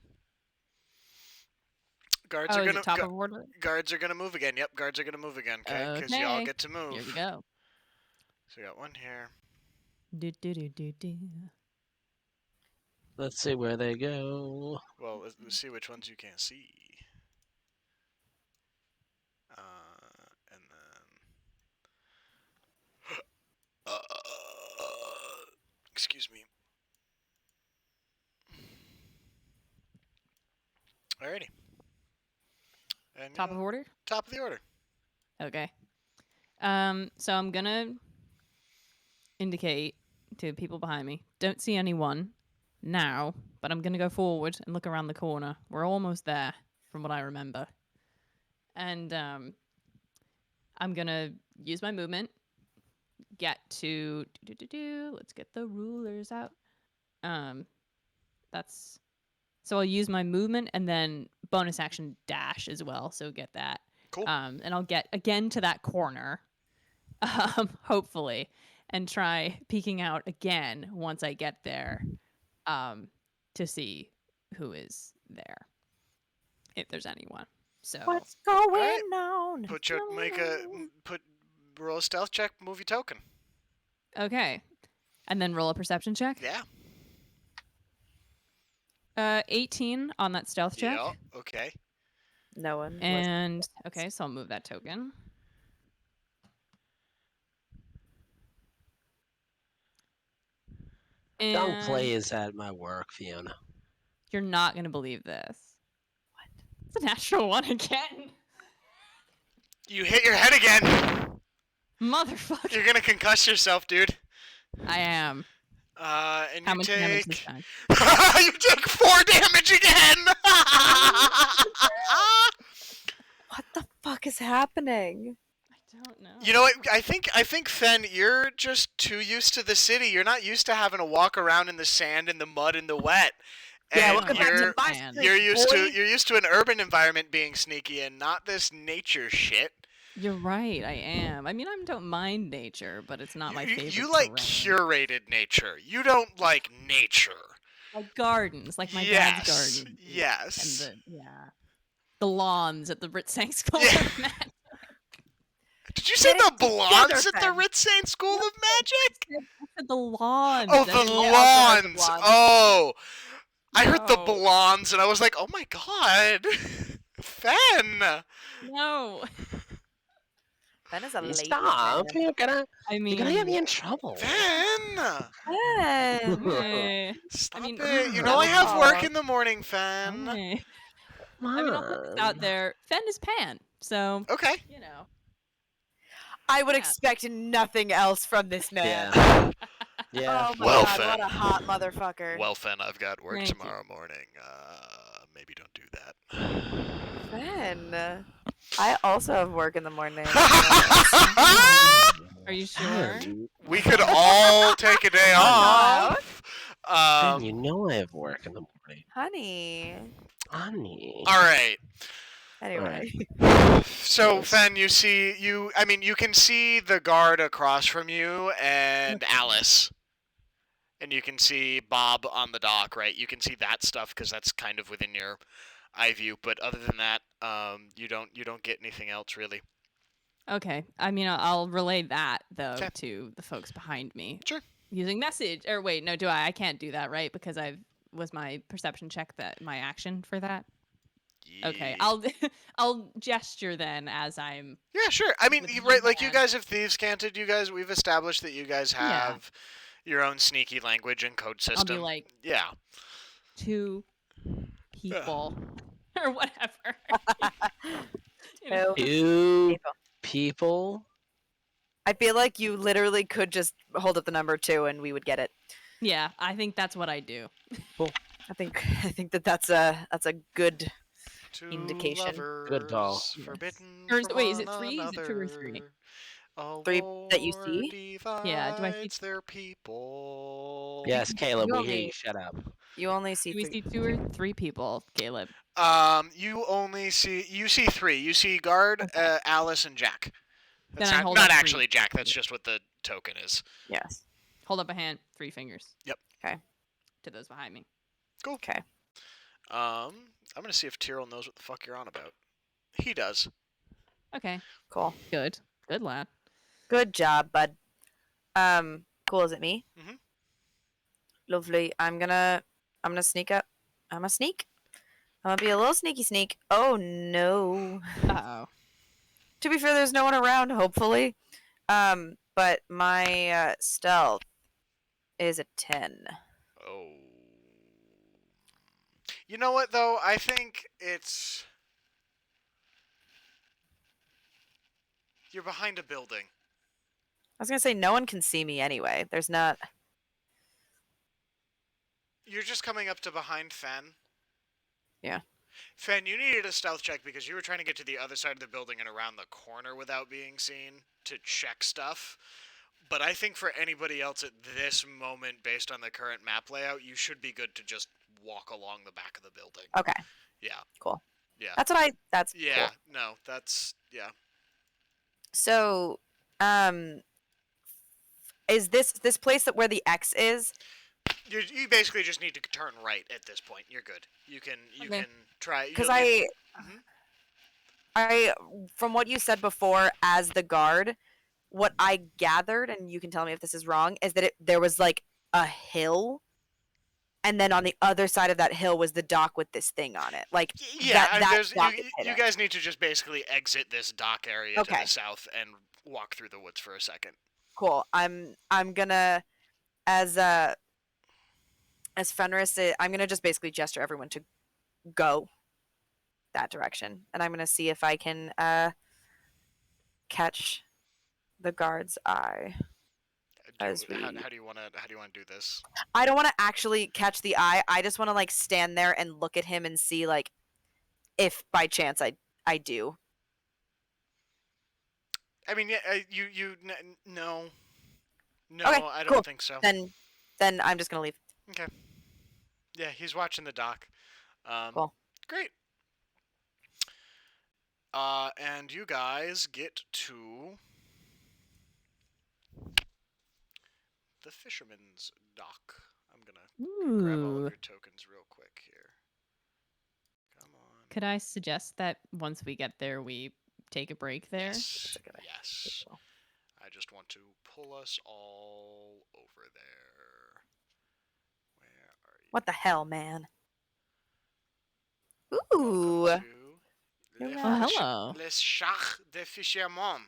Guards Oh, are is gonna it top of order? guards are gonna move again. Yep, guards are gonna move again. Okay, because y'all Okay. get to move. Here we go. So we got one here. Do, do, do, do, do. Let's see where they go. Well, let's see which ones you can't see. And then. Excuse me. Alrighty. And Top of order? top of the order. Okay. So I'm gonna indicate to people behind me. Don't see anyone now, but I'm gonna go forward and look around the corner. We're almost there, from what I remember. And I'm gonna use my movement. Get to let's get the rulers out. That's so I'll use my movement and then bonus action dash as well. So get that. Cool. And I'll get again to that corner, hopefully, and try peeking out again once I get there, to see who is there, if there's anyone. So What's going Alright. on? Roll a stealth check. Move your token. okay, and then roll a perception check. Yeah. 18 on that stealth check. Yeah. Okay. No one. was- And okay, so I'll move that token. Young And play is at my work, Fiona. you're not gonna believe this. What? It's a natural one again. You hit your head again. Motherfucker. You're gonna concuss yourself, dude. I am. And How you much damage take. this time? You take 4 damage again. What the fuck is happening? I don't know. You know what? I think Fen, you're just too used to the city. You're not used to having to walk around in the sand, and the mud, and the wet. Yeah, And welcome back to you're my man. street, you're used boy. to an urban environment being sneaky, and not this nature shit. You're right, I am. I mean, I don't mind nature, but it's not my favorite. You like terrain. curated nature. You don't like nature. Like gardens, like my Yes. dad's garden. Yes. And the lawns at the Ritzang School Yeah. of Magic. Did you say Get the it together, blondes at the Fen. Ritzane School of Magic? I said the lawns. Oh, I the didn't know- heard the blondes. blondes. Oh. I heard the No. blondes, and I was like, oh my god. Fen. No. Ben is a lady. Stop! man. You're gonna I mean, get me in trouble. Fen. Ben. eh, Stop mean, it. You ugh. know I have work Aw. in the morning, Fen. eh. Come I mean, I'll put this out on. there. Fen is Pan, so Okay. you know. I would Yeah. expect nothing else from this man. Yeah. Yeah. Oh my Well, god, Fen. what a hot motherfucker. Well, Fen, I've got work Thank you. tomorrow morning. Maybe don't do that. Ben. I also have work in the morning. Are you sure? Ben, We could all take a day off. Ben, you know I have work in the morning. Honey. Honey. All right. Anyway. So, Yes. Fen, you can see the guard across from you and Alice. And you can see Bob on the dock, right? You can see that stuff because that's kind of within your eye view. But other than that, you don't get anything else really. Okay. I mean, I'll relay that though 'Kay. to the folks behind me. Sure. Using message. Or wait, no, do I? I can't do that, right? Because was my perception check that my action for that. Okay, I'll I'll gesture then as I'm. Yeah, sure. I mean, with right, one like you hand. guys have thieves canted. We've established that you guys Yeah. have your own sneaky language and code system. I'll be like yeah. 2 people or whatever. You Two know? 2 people. people. I feel like you literally could just hold up the number 2 and we would get it. Yeah, I think that's what I do. I think that's a good Two indication. lovers Good call. forbidden Or from wait, is one it 3? Is it 2 or 3? another. A 3 that you war see? Yeah, do I see- divides their people. Yes, Caleb, You we hear only- you. Shut up. You only see Do we 3. see 2 or 3 people, Caleb? You only see 3. You see guard, Alice, and Jack. That's Then I not, hold not up 3. actually Jack. That's just what the token is. Yes. Hold up a hand, 3 fingers. Yep. Okay. To those behind me. Cool. Okay. I'm gonna see if Tyrell knows what the fuck you're on about. He does. Okay, Cool. good. Good lad. Good job, bud. Cool. Is it me? Mhm. Lovely. I'm gonna sneak up. I'm a sneak. I'm gonna be a little sneaky sneak. Oh no. Uh-oh. To be fair, there's no one around. Hopefully. But my stealth is a 10. Oh. You know what though? I think it's you're behind a building. I was gonna say no one can see me anyway. There's not. You're just coming up to behind Fen. Yeah. Fen, you needed a stealth check because you were trying to get to the other side of the building and around the corner without being seen to check stuff. But I think for anybody else at this moment, based on the current map layout, you should be good to just walk along the back of the building. Okay. Yeah. Cool. Yeah. That's Yeah. cool. No, that's yeah. So, is this place that where the X is? You basically just need to turn right at this point. You're good. You can Okay. try Because you'll need- Mhm. I, from what you said before, as the guard, what I gathered, and you can tell me if this is wrong, is that there was like a hill, and then on the other side of that hill was the dock with this thing on it. Like, Yeah, that there's dock is you hidden. guys need to just basically exit this dock area to Okay. the south and walk through the woods for a second. Cool. I'm gonna, as Fenris, I'm gonna just basically gesture everyone to go that direction, and I'm gonna see if I can catch the guard's eye. As How we- do you want to do this? I don't want to actually catch the eye. I just want to like stand there and look at him and see like if by chance I do. I mean, yeah, no, Okay, I don't cool. think so. Then I'm just gonna leave. Okay. Yeah, he's watching the dock. Cool. Great. And you guys get to the fisherman's dock. I'm gonna grab all of Ooh. your tokens real quick here. Come on. Could I suggest that once we get there, we take a break there? Yes. a good idea. Yes. I just want to pull us all over there. Where are you? What the hell, man? Welcome Ooh. to You're Les right. Oh, Fish- hello. Les Chars de Fisherman.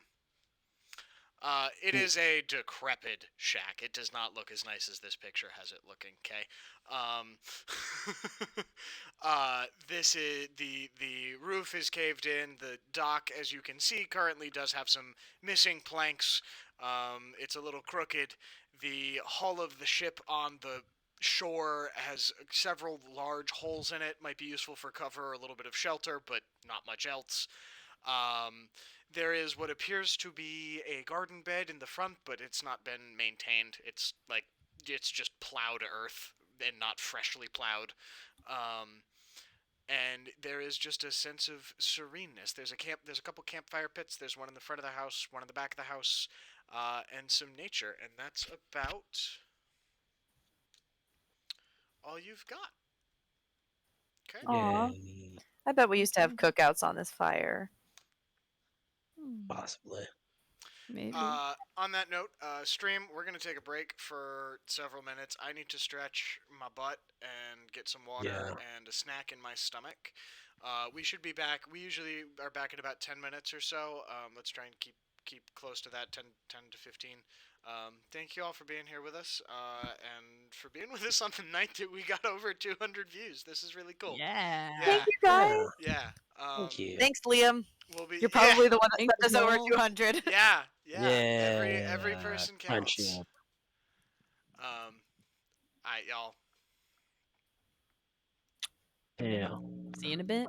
It is a decrepit shack. It does not look as nice as this picture has it looking. Okay. This is the roof is caved in. The dock, as you can see, currently does have some missing planks. It's a little crooked. The hull of the ship on the shore has several large holes in it. Might be useful for cover or a little bit of shelter, but not much else. There is what appears to be a garden bed in the front, but it's not been maintained. It's just plowed earth and not freshly plowed. And there is just a sense of sereneness. There's a couple campfire pits. There's one in the front of the house, one in the back of the house, and some nature. And that's about all you've got. Okay. Aw. Yay. I bet we used to have cookouts on this fire. Possibly. Maybe. On that note, stream, we're going to take a break for several minutes. I need to stretch my butt and get some water and a snack in my stomach. We should be back. We usually are back in about 10 minutes or so. Let's try and keep close to that, 10 to 15. Thank you all for being here with us and for being with us on the night that we got over 200 views. This is really cool. Yeah. Thank you guys. Yeah. Thank you. Thanks, Liam. We'll be, You're probably the one that Thanks, sent us over Nicole. 200. yeah. Every person Punch counts. you up. All right, y'all. Yeah. See you in a bit.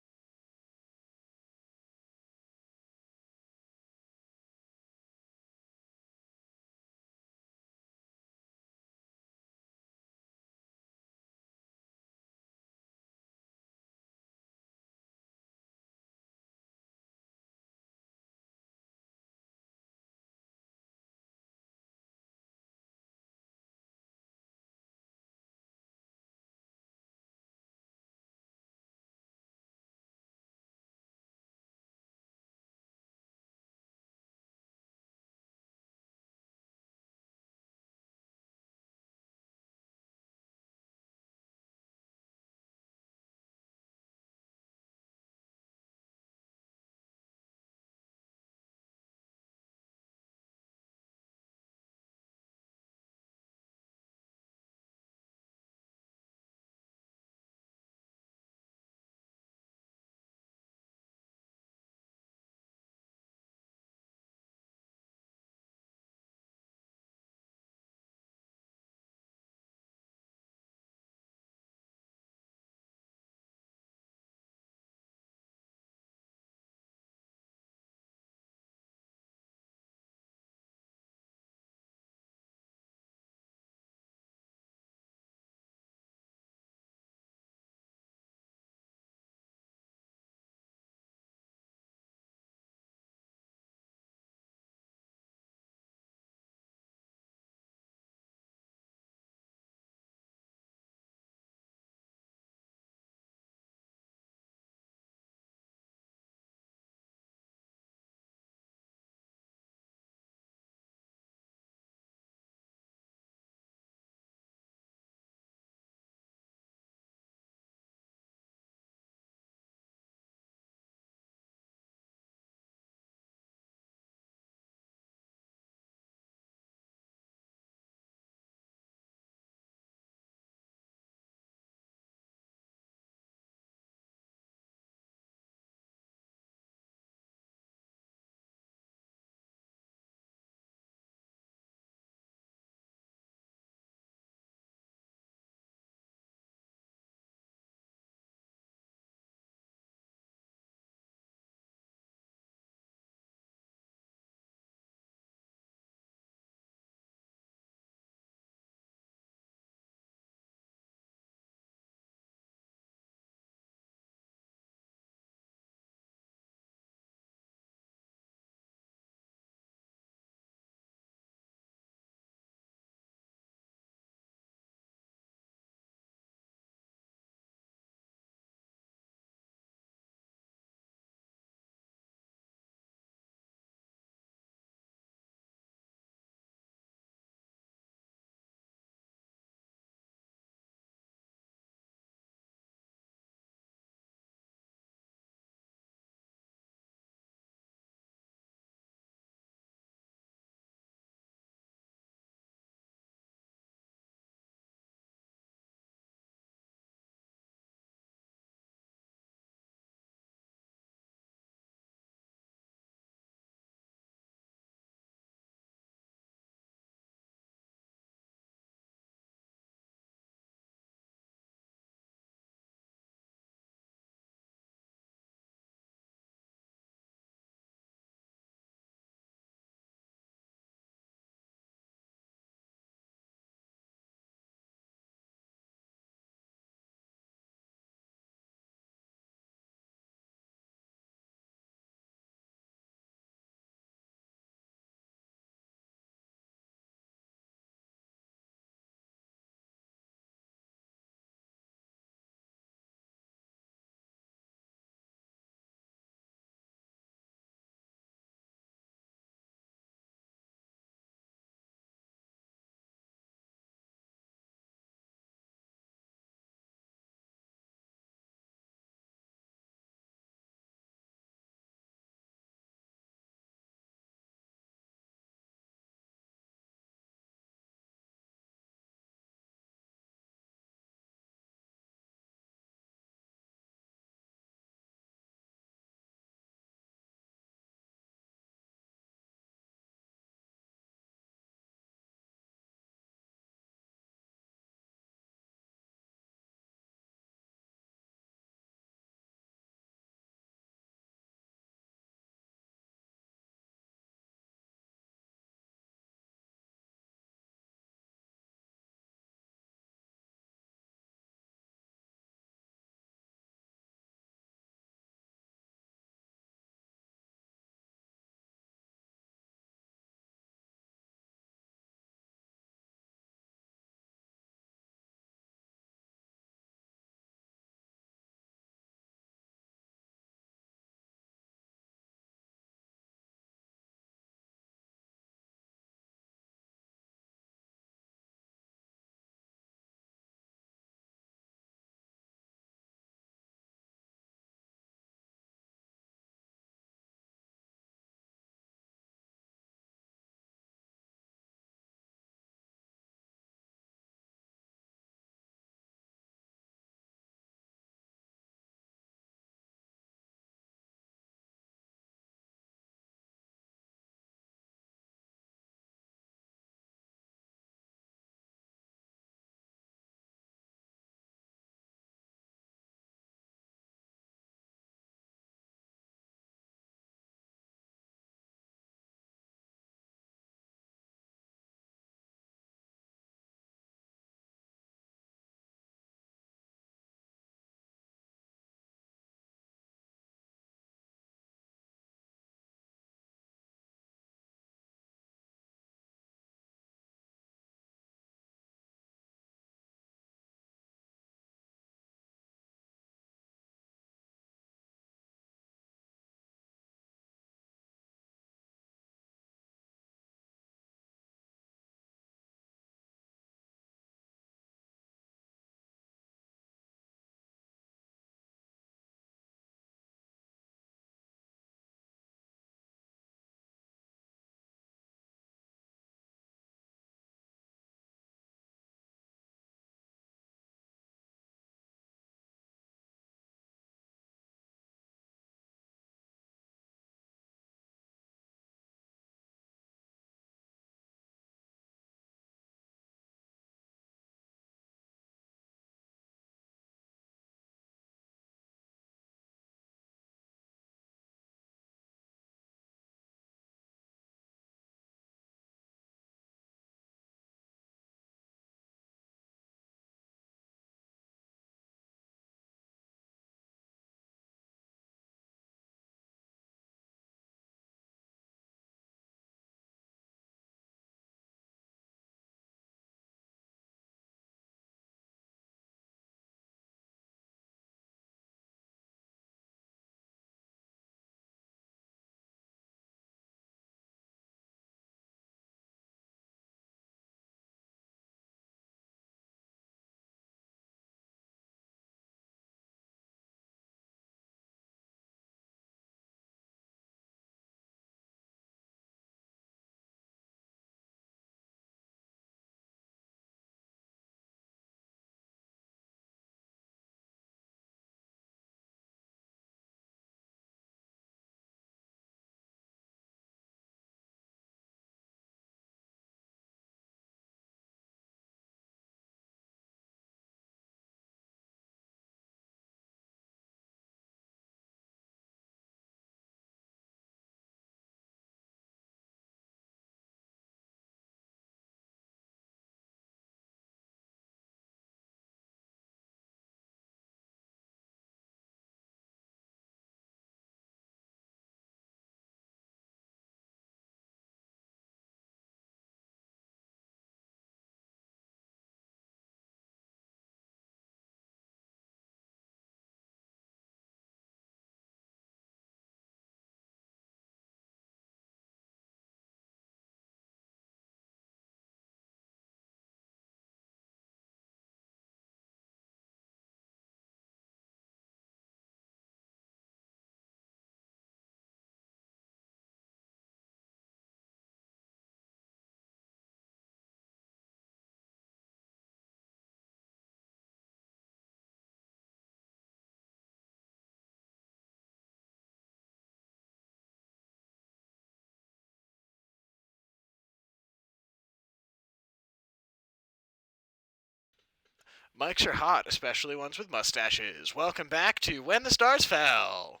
Mics are hot, especially ones with mustaches. Welcome back to When the Stars Fell.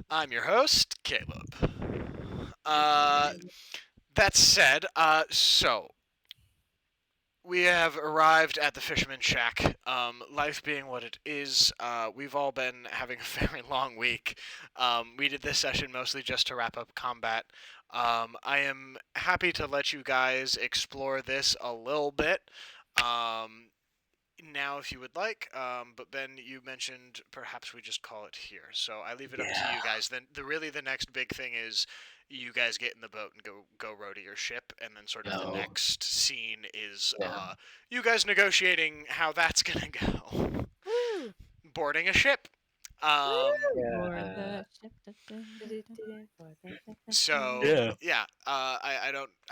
I'm your host, Caleb. That said, so we have arrived at the Fisherman's Shack. Life being what it is, we've all been having a very long week. We did this session mostly just to wrap up combat. I am happy to let you guys explore this a little bit. Now, if you would like, but Ben, you mentioned perhaps we just call it here. So I leave it up to you guys. Then the next big thing is you guys get in the boat and go row to your ship, and then sort of the next scene is you guys negotiating how that's gonna go. Woo! Boarding a ship. So I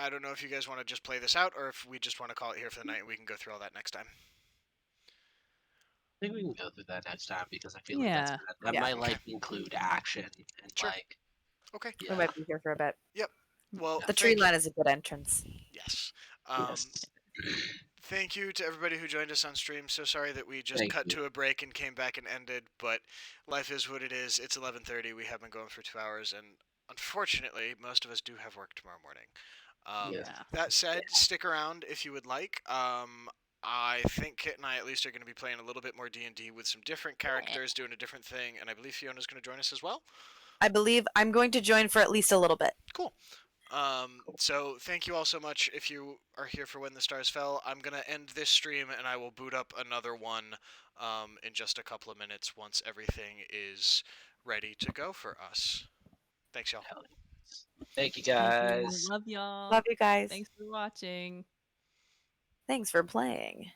don't know if you guys want to just play this out or if we just want to call it here for the night and we can go through all that next time. I think we can go through that next time because I feel like that Yeah. might like include action and Sure. like. Okay. We might be here for a bit. Well, The tree line is a good entrance. Yes. Yes. Thank you to everybody who joined us on stream. So sorry that we just cut to a break and came back and ended, but life is what it is. It's 11:30. We have been going for 2 hours, and unfortunately, most of us do have work tomorrow morning. That said, stick around if you would like. I think Kit and I at least are going to be playing a little bit more D&D with some different characters, doing a different thing, and I believe Fiona's going to join us as well. I believe I'm going to join for at least a little bit. Cool. So thank you all so much. If you are here for When the Stars Fell, I'm going to end this stream and I will boot up another one in just a couple of minutes once everything is ready to go for us. Thanks, y'all. Thank you, guys. Love y'all. Love you guys. Thanks for watching. Thanks for playing.